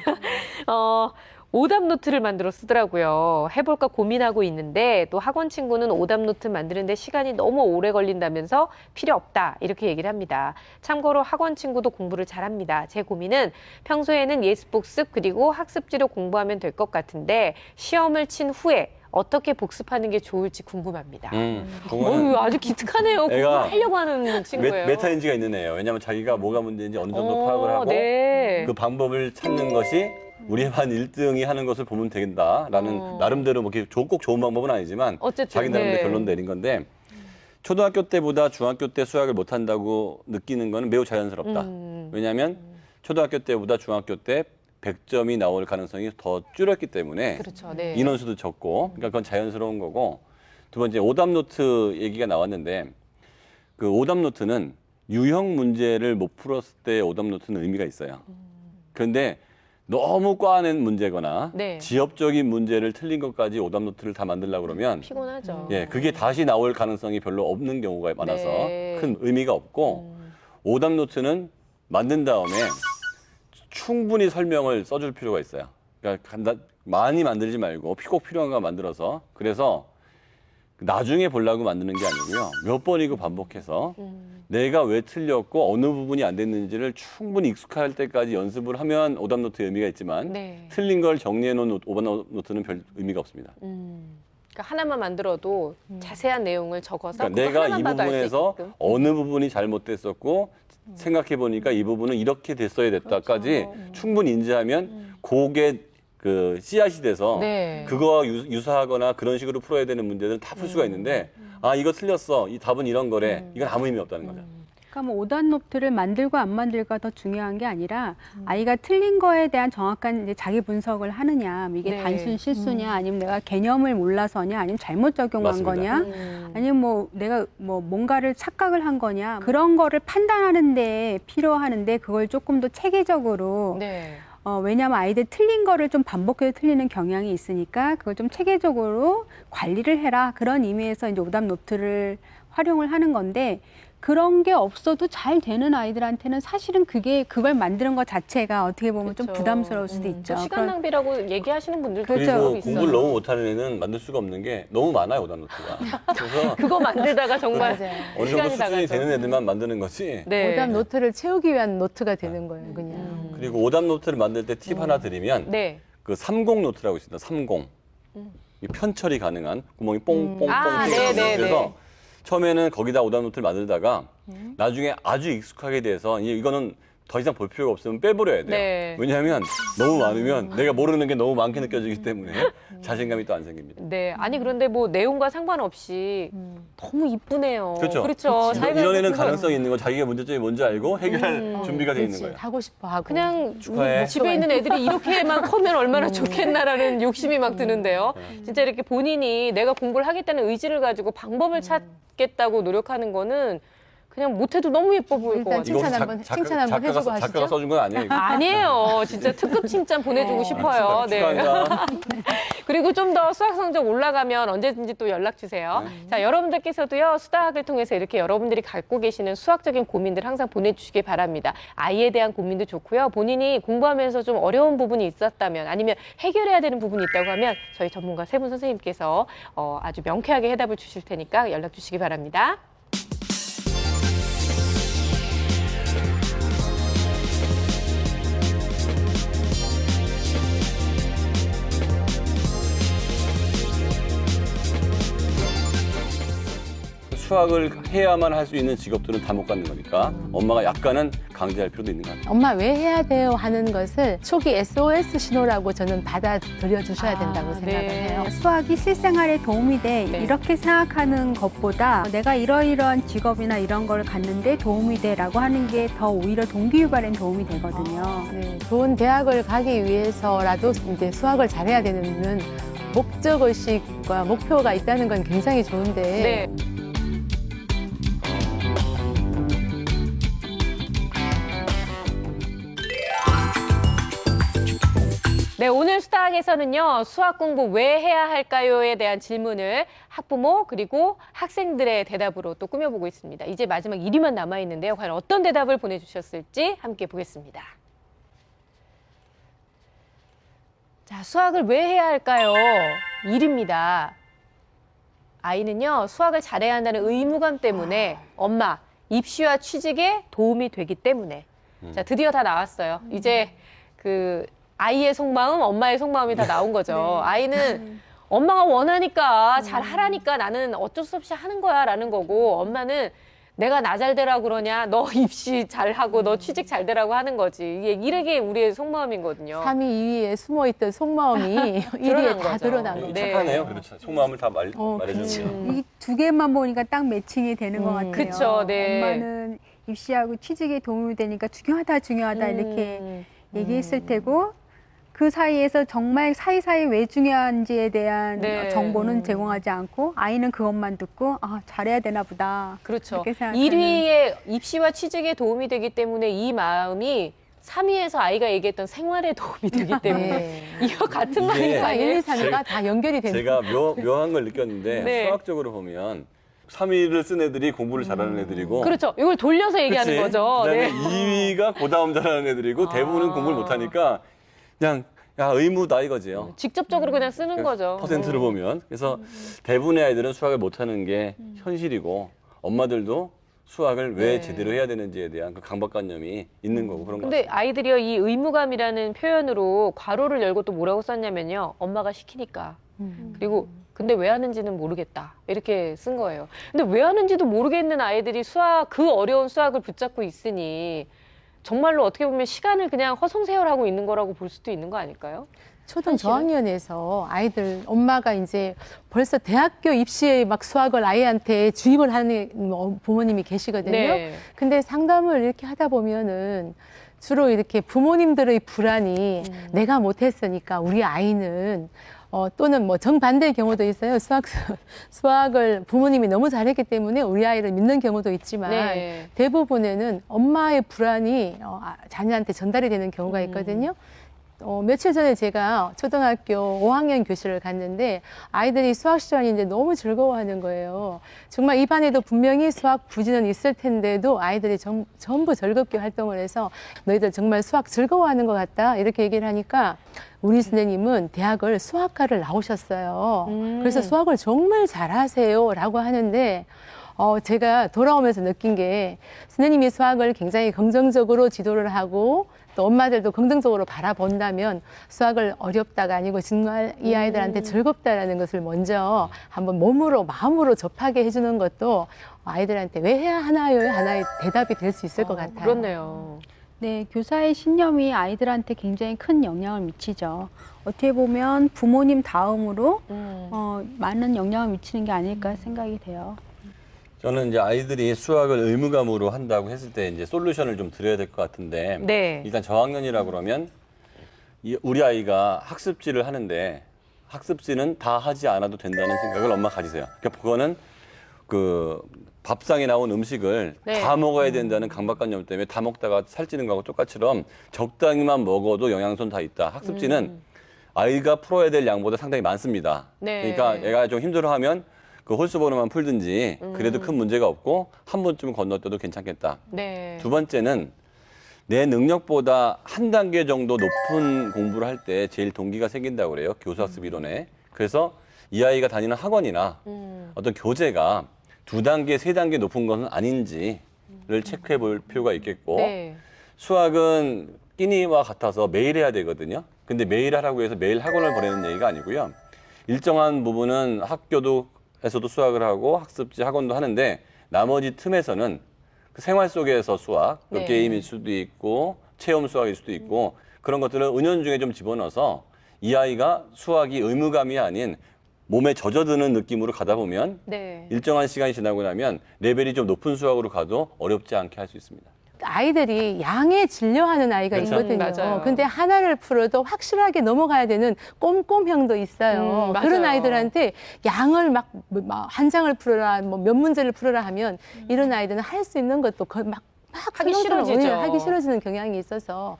[SPEAKER 4] 오답 노트를 만들어 쓰더라고요. 해볼까 고민하고 있는데 또 학원 친구는 오답 노트 만드는데 시간이 너무 오래 걸린다면서 필요 없다 이렇게 얘기를 합니다. 참고로 학원 친구도 공부를 잘합니다. 제 고민은 평소에는 예습복습 그리고 학습지로 공부하면 될 것 같은데 시험을 친 후에 어떻게 복습하는 게 좋을지 궁금합니다.
[SPEAKER 2] 그거는
[SPEAKER 4] 아주 기특하네요. 공부를
[SPEAKER 2] 애가
[SPEAKER 4] 하려고 하는 친구예요.
[SPEAKER 2] 메타인지가 있는 애예요. 왜냐하면 자기가 뭐가 문제인지 어느 정도 파악을 하고
[SPEAKER 4] 네.
[SPEAKER 2] 그 방법을 찾는 것이 우리 반 1등이 하는 것을 보면 되겠다라는 나름대로 뭐 이렇게 꼭 좋은 방법은 아니지만
[SPEAKER 4] 어쨌든,
[SPEAKER 2] 자기 나름대로
[SPEAKER 4] 네.
[SPEAKER 2] 결론 내린 건데 초등학교 때보다 중학교 때 수학을 못한다고 느끼는 건 매우 자연스럽다. 왜냐하면 초등학교 때보다 중학교 때 100점이 나올 가능성이 더 줄었기 때문에
[SPEAKER 4] 그렇죠. 네.
[SPEAKER 2] 인원수도 적고 그러니까 그건 자연스러운 거고 두 번째 오답 노트 얘기가 나왔는데 그 오답 노트는 유형 문제를 못 풀었을 때 오답 노트는 의미가 있어요. 그런데 너무 꽈낸 문제거나
[SPEAKER 4] 네.
[SPEAKER 2] 지엽적인 문제를 틀린 것까지 오답 노트를 다 만들려고 그러면
[SPEAKER 4] 피곤하죠.
[SPEAKER 2] 예, 그게 다시 나올 가능성이 별로 없는 경우가 많아서
[SPEAKER 4] 네.
[SPEAKER 2] 큰 의미가 없고 오답 노트는 만든 다음에 충분히 설명을 써줄 필요가 있어요. 그러니까 많이 만들지 말고 꼭 필요한 거 만들어서 그래서 나중에 보려고 만드는 게 아니고요. 몇 번이고 반복해서 내가 왜 틀렸고 어느 부분이 안 됐는지를 충분히 익숙할 때까지 연습을 하면 오답 노트의 의미가 있지만
[SPEAKER 4] 네.
[SPEAKER 2] 틀린 걸 정리해 놓은 오답 노트는 별 의미가 없습니다.
[SPEAKER 4] 그러니까 하나만 만들어도 자세한 내용을 적어서
[SPEAKER 2] 그러니까
[SPEAKER 4] 그거
[SPEAKER 2] 내가
[SPEAKER 4] 하나만
[SPEAKER 2] 이
[SPEAKER 4] 봐도 알수
[SPEAKER 2] 부분에서
[SPEAKER 4] 있게끔.
[SPEAKER 2] 어느 부분이 잘못됐었고 생각해 보니까 이 부분은 이렇게 됐어야 됐다까지 충분히 인지하면 그게 그 씨앗이 돼서
[SPEAKER 4] 네.
[SPEAKER 2] 그거와 유사하거나 그런 식으로 풀어야 되는 문제들은 다 풀 수가 있는데 아 이거 틀렸어 이 답은 이런 거래 이건 아무 의미 없다는 거죠.
[SPEAKER 3] 그러니까 뭐 오답 노트를 만들고 안 만들고가 더 중요한 게 아니라 아이가 틀린 거에 대한 정확한 이제 자기 분석을 하느냐, 이게
[SPEAKER 4] 네.
[SPEAKER 3] 단순 실수냐, 아니면 내가 개념을 몰라서냐, 아니면 잘못 적용한
[SPEAKER 2] 맞습니다.
[SPEAKER 3] 거냐, 아니면 뭐 내가 뭐 뭔가를 착각을 한 거냐, 그런 거를 판단하는데 필요하는데 그걸 조금 더 체계적으로
[SPEAKER 4] 네.
[SPEAKER 3] 왜냐하면 아이들 틀린 거를 좀 반복해서 틀리는 경향이 있으니까 그걸 좀 체계적으로 관리를 해라. 그런 의미에서 이제 오답 노트를 활용을 하는 건데 그런 게 없어도 잘 되는 아이들한테는 사실은 그걸 만드는 것 자체가 어떻게 보면 좀
[SPEAKER 4] 그렇죠.
[SPEAKER 3] 부담스러울 수도 있죠.
[SPEAKER 4] 또 시간 낭비라고 얘기하시는 분들도
[SPEAKER 3] 그렇죠.
[SPEAKER 2] 그리고
[SPEAKER 4] 있어요.
[SPEAKER 2] 공부를 너무 못하는 애는 만들 수가 없는 게 너무 많아요 오답 노트가. 그래서
[SPEAKER 4] 그거 만들다가 정말
[SPEAKER 1] 맞아요.
[SPEAKER 2] 어느 정도
[SPEAKER 4] 시간이
[SPEAKER 2] 수준이
[SPEAKER 4] 나가죠.
[SPEAKER 2] 되는 애들만 만드는 거지.
[SPEAKER 4] 네.
[SPEAKER 1] 오답 노트를 채우기 위한 노트가 되는 거예요, 그냥.
[SPEAKER 2] 그리고 오답 노트를 만들 때 팁 하나 드리면
[SPEAKER 4] 네.
[SPEAKER 2] 그 30 노트라고 있습니다. 30. 이 편철이 가능한 구멍이 뽕뽕뽕
[SPEAKER 4] 아,
[SPEAKER 2] 뚫려 있거든요.
[SPEAKER 4] 네, 네,
[SPEAKER 2] 그래서
[SPEAKER 4] 네.
[SPEAKER 2] 처음에는 거기다 오답 노트를 만들다가 나중에 아주 익숙하게 돼서 이거는 더 이상 볼 필요가 없으면 빼버려야 돼요.
[SPEAKER 4] 네.
[SPEAKER 2] 왜냐하면 너무 많으면 내가 모르는 게 너무 많게 느껴지기 때문에 자신감이 또 안 생깁니다.
[SPEAKER 4] 네. 아니 그런데 뭐 내용과 상관없이 너무 이쁘네요.
[SPEAKER 2] 그렇죠.
[SPEAKER 4] 그렇죠. 자기가
[SPEAKER 2] 이런 애는
[SPEAKER 4] 그거
[SPEAKER 2] 가능성이 있는 거 자기가 문제점이 뭔지 알고 해결할 준비가 돼 있는
[SPEAKER 1] 그렇지.
[SPEAKER 2] 거예요.
[SPEAKER 1] 하고 싶어 하고.
[SPEAKER 4] 그냥
[SPEAKER 2] 축하해.
[SPEAKER 4] 집에 있는 애들이 이렇게만 커면 얼마나 좋겠나라는 욕심이 막 드는데요. 진짜 이렇게 본인이 내가 공부를 하겠다는 의지를 가지고 방법을 찾겠다고 노력하는 거는 그냥 못해도 너무 예뻐 보일 것
[SPEAKER 1] 일단
[SPEAKER 4] 같아요.
[SPEAKER 1] 칭찬 한번 해주고 하시죠.
[SPEAKER 2] 작가가 써준 건 아니에요. 이거.
[SPEAKER 4] 아니에요. 진짜 특급 칭찬 보내주고 싶어요. 네.
[SPEAKER 2] 축하한다.
[SPEAKER 4] 그리고 좀 더 수학 성적 올라가면 언제든지 또 연락 주세요. 자, 여러분들께서도요, 수다학을 통해서 이렇게 여러분들이 갖고 계시는 수학적인 고민들 항상 보내주시기 바랍니다. 아이에 대한 고민도 좋고요. 본인이 공부하면서 좀 어려운 부분이 있었다면 아니면 해결해야 되는 부분이 있다고 하면 저희 전문가 세 분 선생님께서 아주 명쾌하게 해답을 주실 테니까 연락 주시기 바랍니다.
[SPEAKER 2] 수학을 해야만 할 수 있는 직업들은 다 못 갖는 거니까 엄마가 약간은 강제할 필요도 있는 것 같아요.
[SPEAKER 1] 엄마 왜 해야 돼요 하는 것을 초기 SOS 신호라고 저는 받아들여 주셔야 된다고 생각을 해요.
[SPEAKER 3] 수학이 실생활에 도움이 돼
[SPEAKER 4] 네.
[SPEAKER 3] 이렇게 생각하는 것보다 내가 이러이러한 직업이나 이런 걸 갖는데 도움이 돼라고 하는 게 더 오히려 동기유발엔 도움이 되거든요.
[SPEAKER 1] 네, 좋은 대학을 가기 위해서라도 이제 수학을 잘해야 되는 목적의식과 목표가 있다는 건 굉장히 좋은데
[SPEAKER 4] 네. 네, 오늘 수다학에서는요, 수학 공부 왜 해야 할까요에 대한 질문을 학부모 그리고 학생들의 대답으로 또 꾸며보고 있습니다. 이제 마지막 1위만 남아있는데요. 과연 어떤 대답을 보내주셨을지 함께 보겠습니다. 자, 수학을 왜 해야 할까요? 1위입니다. 아이는요, 수학을 잘해야 한다는 의무감 때문에 엄마, 입시와 취직에 도움이 되기 때문에. 자, 드디어 다 나왔어요. 이제 그 아이의 속마음, 엄마의 속마음이 다 나온 거죠. 아이는 엄마가 원하니까 잘 하라니까 나는 어쩔 수 없이 하는 거야 라는 거고, 엄마는 내가 나 잘 되라고 그러냐, 너 입시 잘하고 너 취직 잘 되라고 하는 거지. 이게 우리의 속마음이거든요.
[SPEAKER 1] 3위, 2위에 숨어있던 속마음이 1위에 다
[SPEAKER 4] 거죠.
[SPEAKER 1] 드러난 거죠.
[SPEAKER 4] 네.
[SPEAKER 2] 착하네요. 그렇죠. 속마음을 다 말해주네요.
[SPEAKER 3] 이 두 개만 보니까 딱 매칭이 되는 것 같아요.
[SPEAKER 4] 그쵸, 네.
[SPEAKER 3] 엄마는 입시하고 취직에 도움이 되니까 중요하다 이렇게 얘기했을 테고 그 사이에서 정말 사이사이 왜 중요한지에 대한
[SPEAKER 4] 네.
[SPEAKER 3] 정보는 제공하지 않고 아이는 그것만 듣고 아 잘해야 되나 보다.
[SPEAKER 4] 그렇죠.
[SPEAKER 3] 그렇게 생각하는.
[SPEAKER 4] 1위에 입시와 취직에 도움이 되기 때문에 이 마음이 3위에서 아이가 얘기했던 생활에 도움이 되기 때문에
[SPEAKER 1] 네.
[SPEAKER 4] 이거 같은
[SPEAKER 2] 이게
[SPEAKER 4] 말인 거
[SPEAKER 1] 1, 2,
[SPEAKER 4] 아니에요?
[SPEAKER 1] 3위가 다 연결이 되는
[SPEAKER 2] 제가 묘한 걸 느꼈는데
[SPEAKER 4] 네.
[SPEAKER 2] 수학적으로 보면 3위를 쓴 애들이 공부를 잘하는 애들이고
[SPEAKER 4] 그렇죠. 이걸 돌려서 얘기하는
[SPEAKER 2] 그치?
[SPEAKER 4] 거죠.
[SPEAKER 2] 그다음에
[SPEAKER 4] 네.
[SPEAKER 2] 2위가 고다음 잘하는 애들이고 대부분은 공부를 못하니까 그냥 야 의무다 이거지요.
[SPEAKER 4] 직접적으로 그냥 쓰는 거죠.
[SPEAKER 2] 퍼센트를 보면. 그래서 대부분의 아이들은 수학을 못하는 게 현실이고 엄마들도 수학을 왜
[SPEAKER 4] 네.
[SPEAKER 2] 제대로 해야 되는지에 대한 그 강박관념이 있는 거고 그런 거
[SPEAKER 4] 근데
[SPEAKER 2] 같아요.
[SPEAKER 4] 아이들이요, 이 의무감이라는 표현으로 괄호를 열고 또 뭐라고 썼냐면요. 엄마가 시키니까. 그리고 근데 왜 하는지는 모르겠다. 이렇게 쓴 거예요. 근데 왜 하는지도 모르겠는 아이들이 그 어려운 수학을 붙잡고 있으니 정말로 어떻게 보면 시간을 그냥 허송세월하고 있는 거라고 볼 수도 있는 거 아닐까요?
[SPEAKER 1] 초등 저학년에서 아이들 엄마가 이제 벌써 대학교 입시에 막 수학을 아이한테 주입을 하는 부모님이 계시거든요.
[SPEAKER 4] 네.
[SPEAKER 1] 근데 상담을 이렇게 하다 보면은 주로 이렇게 부모님들의 불안이 내가 못했으니까 우리 아이는 또는 뭐 정반대의 경우도 있어요. 수학을 부모님이 너무 잘했기 때문에 우리 아이를 믿는 경우도 있지만
[SPEAKER 4] 네.
[SPEAKER 1] 대부분에는 엄마의 불안이 자녀한테 전달이 되는 경우가 있거든요. 며칠 전에 제가 초등학교 5학년 교실을 갔는데 아이들이 수학 시간이 이제 너무 즐거워하는 거예요. 정말 이 반에도 분명히 수학 부진은 있을 텐데도 아이들이 전부 즐겁게 활동을 해서 너희들 정말 수학 즐거워하는 것 같다 이렇게 얘기를 하니까 우리 선생님은 대학을 수학과를 나오셨어요. 그래서 수학을 정말 잘하세요 라고 하는데 제가 돌아오면서 느낀 게 선생님이 수학을 굉장히 긍정적으로 지도를 하고 또 엄마들도 긍정적으로 바라본다면 수학을 어렵다가 아니고 정말 이 아이들한테 즐겁다라는 것을 먼저 한번 몸으로 마음으로 접하게 해주는 것도 아이들한테 왜 해야 하나요? 하나의 대답이 될 수 있을 것 같아요.
[SPEAKER 4] 그렇네요.
[SPEAKER 3] 네, 교사의 신념이 아이들한테 굉장히 큰 영향을 미치죠. 어떻게 보면 부모님 다음으로 많은 영향을 미치는 게 아닐까 생각이 돼요.
[SPEAKER 2] 저는 이제 아이들이 수학을 의무감으로 한다고 했을 때 이제 솔루션을 좀 드려야 될 것 같은데
[SPEAKER 4] 네.
[SPEAKER 2] 일단 저학년이라 그러면 우리 아이가 학습지를 하는데 학습지는 다 하지 않아도 된다는 생각을 엄마 가지세요. 그러니까 그거는 그 밥상에 나온 음식을
[SPEAKER 4] 네.
[SPEAKER 2] 다 먹어야 된다는 강박관념 때문에 다 먹다가 살찌는 거하고 똑같이럼 적당히만 먹어도 영양소는 다 있다. 학습지는 아이가 풀어야 될 양보다 상당히 많습니다.
[SPEAKER 4] 네.
[SPEAKER 2] 그러니까 얘가 좀 힘들어하면 그 홀수 번호만 풀든지 그래도 큰 문제가 없고 한 번쯤 건너뛰어도 괜찮겠다.
[SPEAKER 4] 네.
[SPEAKER 2] 두 번째는 내 능력보다 한 단계 정도 높은 공부를 할 때 제일 동기가 생긴다고 그래요. 교수학습 이론에. 그래서 이 아이가 다니는 학원이나 어떤 교재가 2단계, 3단계 높은 것은 아닌지를 체크해 볼 필요가 있겠고
[SPEAKER 4] 네.
[SPEAKER 2] 수학은 끼니와 같아서 매일 해야 되거든요. 근데 매일 하라고 해서 매일 학원을 보내는 얘기가 아니고요. 일정한 부분은 학교도 학교에서도 수학을 하고 학습지 학원도 하는데 나머지 틈에서는 그 생활 속에서 수학,
[SPEAKER 4] 네.
[SPEAKER 2] 게임일 수도 있고 체험 수학일 수도 있고 그런 것들을 은연중에 좀 집어넣어서 이 아이가 수학이 의무감이 아닌 몸에 젖어드는 느낌으로 가다 보면
[SPEAKER 4] 네.
[SPEAKER 2] 일정한 시간이 지나고 나면 레벨이 좀 높은 수학으로 가도 어렵지 않게 할 수 있습니다.
[SPEAKER 1] 아이들이 양에 질려하는 아이가
[SPEAKER 2] 그렇죠.
[SPEAKER 1] 있거든요.
[SPEAKER 4] 맞아요.
[SPEAKER 1] 근데 하나를 풀어도 확실하게 넘어가야 되는 꼼꼼형도 있어요.
[SPEAKER 4] 맞아요.
[SPEAKER 1] 그런 아이들한테 양을 막 한 장을 풀어라, 뭐 몇 문제를 풀어라 하면 이런 아이들은 할 수 있는 것도 막
[SPEAKER 4] 하기
[SPEAKER 1] 설렁설렁
[SPEAKER 4] 싫어지죠.
[SPEAKER 1] 하기 싫어지는 경향이 있어서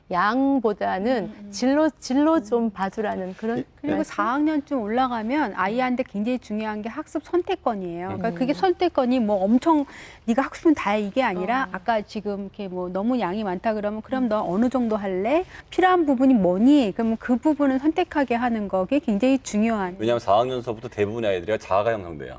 [SPEAKER 1] 양보다는 질로 좀 봐주라는 그런.
[SPEAKER 3] 그리고
[SPEAKER 1] 말씀?
[SPEAKER 3] 4학년쯤 올라가면 아이한테 굉장히 중요한 게 학습 선택권이에요. 그러니까 그게 선택권이 뭐 엄청 네가 하고 싶으면 다 이게 아니라 아까 지금 이렇게 뭐 너무 양이 많다 그럼 너 어느 정도 할래? 필요한 부분이 뭐니? 그러면 그 부분을 선택하게 하는 거게 굉장히 중요한.
[SPEAKER 2] 왜냐하면 4학년서부터 대부분의 아이들이 자아가 형성돼요.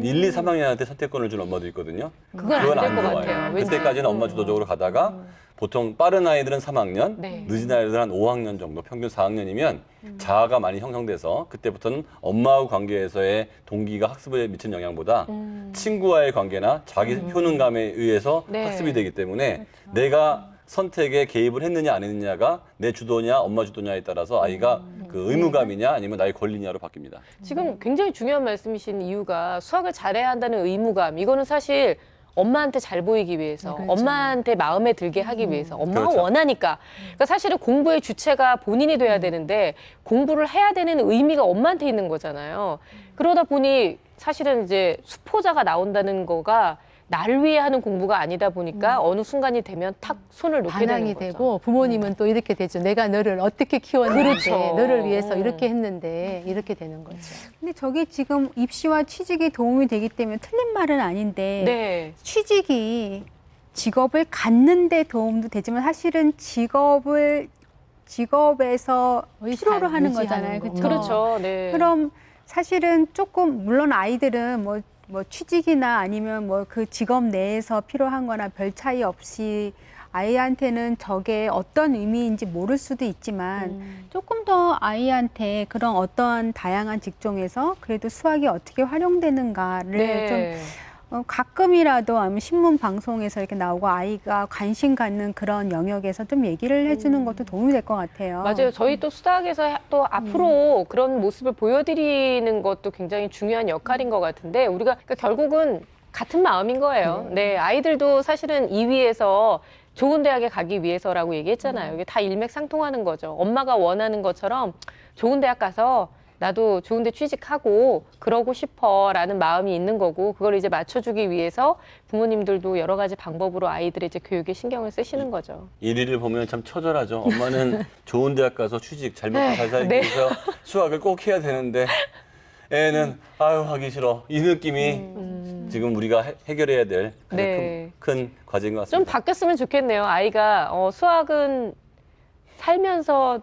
[SPEAKER 2] 1, 2, 3학년한테 선택권을 준 엄마도 있거든요.
[SPEAKER 4] 그건 안 될 것
[SPEAKER 2] 좋아요.
[SPEAKER 4] 같아요. 왠지.
[SPEAKER 2] 그때까지는 엄마 주도적으로 가다가 보통 빠른 아이들은 3학년,
[SPEAKER 4] 네.
[SPEAKER 2] 늦은 아이들은 한 5학년 정도, 평균 4학년이면 자아가 많이 형성돼서 그때부터는 엄마하고 관계에서의 동기가 학습에 미친 영향보다 친구와의 관계나 자기 효능감에 의해서
[SPEAKER 4] 네.
[SPEAKER 2] 학습이 되기 때문에 내가 선택에 개입을 했느냐 안 했느냐가 내 주도냐 엄마 주도냐에 따라서 아이가 그 의무감이냐 아니면 나의 권리냐로 바뀝니다.
[SPEAKER 4] 지금 굉장히 중요한 말씀이신 이유가 수학을 잘해야 한다는 의무감. 이거는 사실 엄마한테 잘 보이기 위해서,
[SPEAKER 1] 그렇죠.
[SPEAKER 4] 엄마한테 마음에 들게 하기 위해서, 엄마가
[SPEAKER 2] 그렇죠.
[SPEAKER 4] 원하니까. 그러니까 사실은 공부의 주체가 본인이 돼야 되는데 공부를 해야 되는 의미가 엄마한테 있는 거잖아요. 그러다 보니 사실은 이제 수포자가 나온다는 거가 나를 위해 하는 공부가 아니다 보니까 어느 순간이 되면 탁 손을 놓게 되는
[SPEAKER 1] 반항이
[SPEAKER 4] 거죠.
[SPEAKER 1] 되고 부모님은 또 이렇게 되죠. 내가 너를 어떻게 키웠는데
[SPEAKER 4] 그렇죠.
[SPEAKER 1] 너를 위해서 이렇게 했는데 이렇게 되는 거죠.
[SPEAKER 3] 근데 저게 지금 입시와 취직이 도움이 되기 때문에 틀린 말은 아닌데
[SPEAKER 4] 네.
[SPEAKER 3] 취직이 직업을 갖는 데 도움도 되지만 사실은 직업에서 필요로 하는
[SPEAKER 1] 유지하는
[SPEAKER 3] 거잖아요.
[SPEAKER 1] 거.
[SPEAKER 3] 그렇죠?
[SPEAKER 4] 그렇죠. 네.
[SPEAKER 3] 그럼 사실은 조금 물론 아이들은 뭐 취직이나 아니면 뭐 그 직업 내에서 필요한 거나 별 차이 없이 아이한테는 저게 어떤 의미인지 모를 수도 있지만 조금 더 아이한테 그런 어떠한 다양한 직종에서 그래도 수학이 어떻게 활용되는가를
[SPEAKER 4] 네.
[SPEAKER 3] 좀 가끔이라도 아니면 신문 방송에서 이렇게 나오고 아이가 관심 갖는 그런 영역에서 좀 얘기를 해주는 것도 도움이 될 것 같아요.
[SPEAKER 4] 맞아요. 저희 또 수학에서 또 앞으로 그런 모습을 보여드리는 것도 굉장히 중요한 역할인 것 같은데 우리가 그러니까 결국은 같은 마음인 거예요. 네, 아이들도 사실은 2위에서 좋은 대학에 가기 위해서라고 얘기했잖아요. 이게 다 일맥상통하는 거죠. 엄마가 원하는 것처럼 좋은 대학 가서 나도 좋은 데 취직하고 그러고 싶어라는 마음이 있는 거고 그걸 이제 맞춰주기 위해서 부모님들도 여러 가지 방법으로 아이들의 이제 교육에 신경을 쓰시는 거죠.
[SPEAKER 2] 1위를 보면 참 처절하죠. 엄마는 좋은 대학 가서 취직 잘 먹고 잘 살기
[SPEAKER 4] 네.
[SPEAKER 2] 위해서 수학을 꼭 해야 되는데 애는 아유 하기 싫어. 이 느낌이 지금 우리가 해결해야 될 가장
[SPEAKER 4] 네.
[SPEAKER 2] 큰 과제인 것
[SPEAKER 4] 좀
[SPEAKER 2] 같습니다.
[SPEAKER 4] 바뀌었으면 좋겠네요. 아이가 수학은 살면서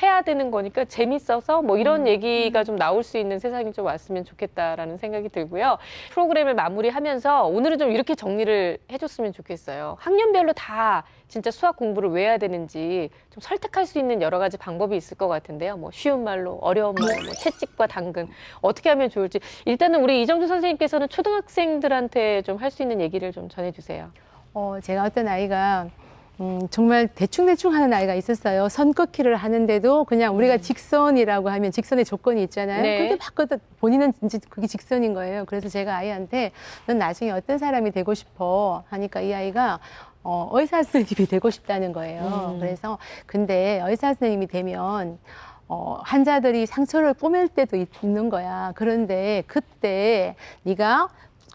[SPEAKER 4] 해야 되는 거니까 재밌어서 뭐 이런 얘기가 좀 나올 수 있는 세상이 좀 왔으면 좋겠다라는 생각이 들고요. 프로그램을 마무리하면서 오늘은 좀 이렇게 정리를 해줬으면 좋겠어요. 학년별로 다 진짜 수학 공부를 왜 해야 되는지 좀 설득할 수 있는 여러 가지 방법이 있을 것 같은데요. 뭐 쉬운 말로, 어려운 말로, 뭐 채찍과 당근 어떻게 하면 좋을지 일단은 우리 이정주 선생님께서는 초등학생들한테 좀 할 수 있는 얘기를 좀 전해주세요.
[SPEAKER 1] 제가 어떤 아이가 정말 대충대충 하는 아이가 있었어요. 선 긋기를 하는데도 그냥 우리가 직선이라고 하면 직선의 조건이 있잖아요.
[SPEAKER 4] 네.
[SPEAKER 1] 근데 바꿔도 본인은 이제 그게 직선인 거예요. 그래서 제가 아이한테 넌 나중에 어떤 사람이 되고 싶어 하니까 이 아이가 의사 선생님이 되고 싶다는 거예요. 그래서 근데 의사 선생님이 되면 환자들이 상처를 꼬맬 때도 있는 거야. 그런데 그때 네가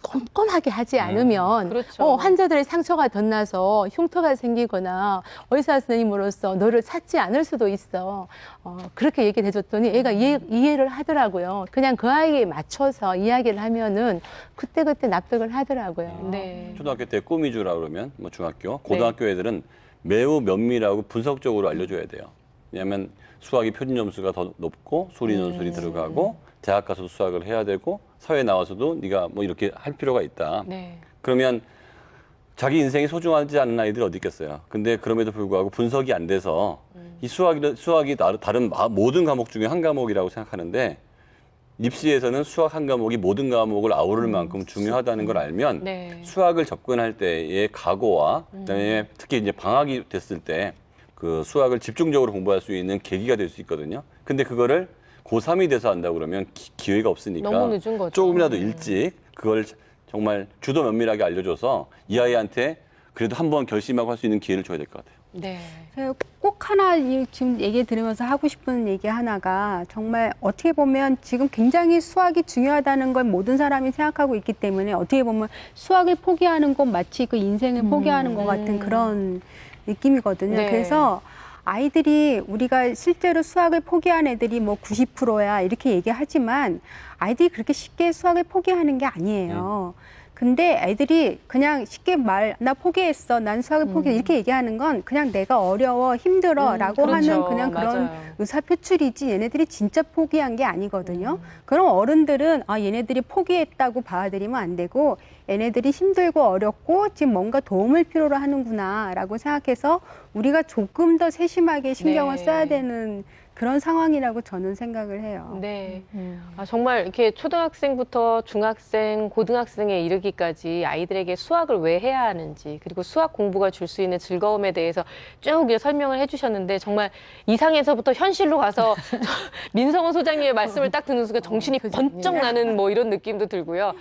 [SPEAKER 1] 꼼꼼하게 하지 않으면
[SPEAKER 4] 그렇죠.
[SPEAKER 1] 환자들의 상처가 덧나서 흉터가 생기거나 의사 선생님으로서 너를 찾지 않을 수도 있어. 그렇게 얘기를 해줬더니 애가 이해를 하더라고요. 그냥 그 아이에 맞춰서 이야기를 하면은 그때그때 납득을 하더라고요.
[SPEAKER 4] 네.
[SPEAKER 2] 초등학교 때 꿈이 주라 그러면 뭐 중학교, 고등학교 애들은 매우 면밀하고 분석적으로 알려줘야 돼요. 왜냐하면 수학이 표준 점수가 더 높고 소리 논술이 들어가고 대학 가서도 수학을 해야 되고 사회 나와서도 네가 뭐 이렇게 할 필요가 있다.
[SPEAKER 4] 네.
[SPEAKER 2] 그러면 자기 인생이 소중하지 않은 아이들이 어디 있겠어요. 근데 그럼에도 불구하고 분석이 안 돼서 이 수학이 다른 모든 과목 중에 한 과목이라고 생각하는데 입시에서는 수학 한 과목이 모든 과목을 아우를 만큼 중요하다는 걸 알면
[SPEAKER 4] 네.
[SPEAKER 2] 수학을 접근할 때의 각오와 그다음에 특히 이제 방학이 됐을 때 그 수학을 집중적으로 공부할 수 있는 계기가 될 수 있거든요. 근데 그거를 고3이 돼서 한다고 그러면 기회가 없으니까
[SPEAKER 4] 너무 늦은 거죠.
[SPEAKER 2] 조금이라도 일찍 그걸 정말 주도 면밀하게 알려줘서 이 아이한테 그래도 한번 결심하고 할 수 있는 기회를 줘야 될 것 같아요.
[SPEAKER 4] 네.
[SPEAKER 3] 제가 꼭 하나 지금 얘기 들으면서 하고 싶은 얘기 하나가 정말 어떻게 보면 지금 굉장히 수학이 중요하다는 걸 모든 사람이 생각하고 있기 때문에 어떻게 보면 수학을 포기하는 건 마치 그 인생을 포기하는 것 같은 그런 느낌이거든요.
[SPEAKER 4] 네.
[SPEAKER 3] 그래서 아이들이 우리가 실제로 수학을 포기한 애들이 뭐 90%야 이렇게 얘기하지만 아이들이 그렇게 쉽게 수학을 포기하는 게 아니에요. 근데 애들이 그냥 쉽게 나 포기했어. 난 수학을 포기해. 이렇게 얘기하는 건 그냥 내가 어려워, 힘들어 라고
[SPEAKER 4] 그렇죠.
[SPEAKER 3] 하는 그냥 그런
[SPEAKER 4] 맞아요.
[SPEAKER 3] 의사표출이지 얘네들이 진짜 포기한 게 아니거든요. 그럼 어른들은 얘네들이 포기했다고 받아들이면 안 되고 얘네들이 힘들고 어렵고 지금 뭔가 도움을 필요로 하는구나 라고 생각해서 우리가 조금 더 세심하게 신경을
[SPEAKER 4] 네.
[SPEAKER 3] 써야 되는 그런 상황이라고 저는 생각을 해요.
[SPEAKER 4] 네. 아, 정말 이렇게 초등학생부터 중학생, 고등학생에 이르기까지 아이들에게 수학을 왜 해야 하는지, 그리고 수학 공부가 줄 수 있는 즐거움에 대해서 쭉 설명을 해주셨는데, 정말 이상에서부터 현실로 가서 민성원 소장님의 말씀을 딱 듣는 순간 정신이 번쩍 나는 뭐 이런 느낌도 들고요.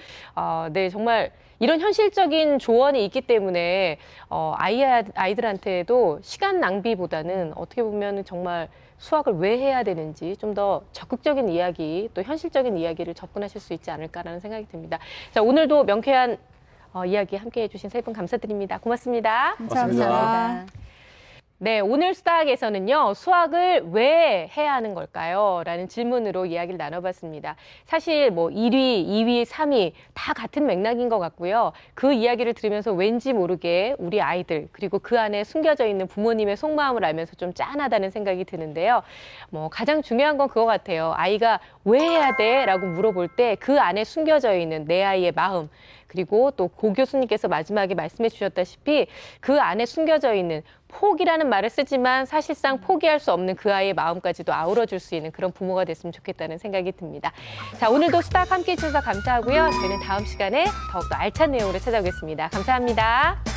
[SPEAKER 4] 네, 정말 이런 현실적인 조언이 있기 때문에 아이들한테도 시간 낭비보다는 어떻게 보면 정말 수학을 왜 해야 되는지 좀 더 적극적인 이야기, 또 현실적인 이야기를 접근하실 수 있지 않을까라는 생각이 듭니다. 자, 오늘도 명쾌한 이야기 함께해 주신 세 분 감사드립니다. 고맙습니다.
[SPEAKER 3] 감사합니다.
[SPEAKER 4] 네, 오늘 수다학에서는요, 수학을 왜 해야 하는 걸까요? 라는 질문으로 이야기를 나눠봤습니다. 사실 뭐 1위, 2위, 3위 다 같은 맥락인 것 같고요. 그 이야기를 들으면서 왠지 모르게 우리 아이들, 그리고 그 안에 숨겨져 있는 부모님의 속마음을 알면서 좀 짠하다는 생각이 드는데요. 뭐 가장 중요한 건 그거 같아요. 아이가 왜 해야 돼? 라고 물어볼 때 그 안에 숨겨져 있는 내 아이의 마음, 그리고 또 고 교수님께서 마지막에 말씀해 주셨다시피 그 안에 숨겨져 있는 포기라는 말을 쓰지만 사실상 포기할 수 없는 그 아이의 마음까지도 아우러줄 수 있는 그런 부모가 됐으면 좋겠다는 생각이 듭니다. 자, 오늘도 수다학 함께해 주셔서 감사하고요. 저희는 다음 시간에 더욱더 알찬 내용으로 찾아오겠습니다. 감사합니다.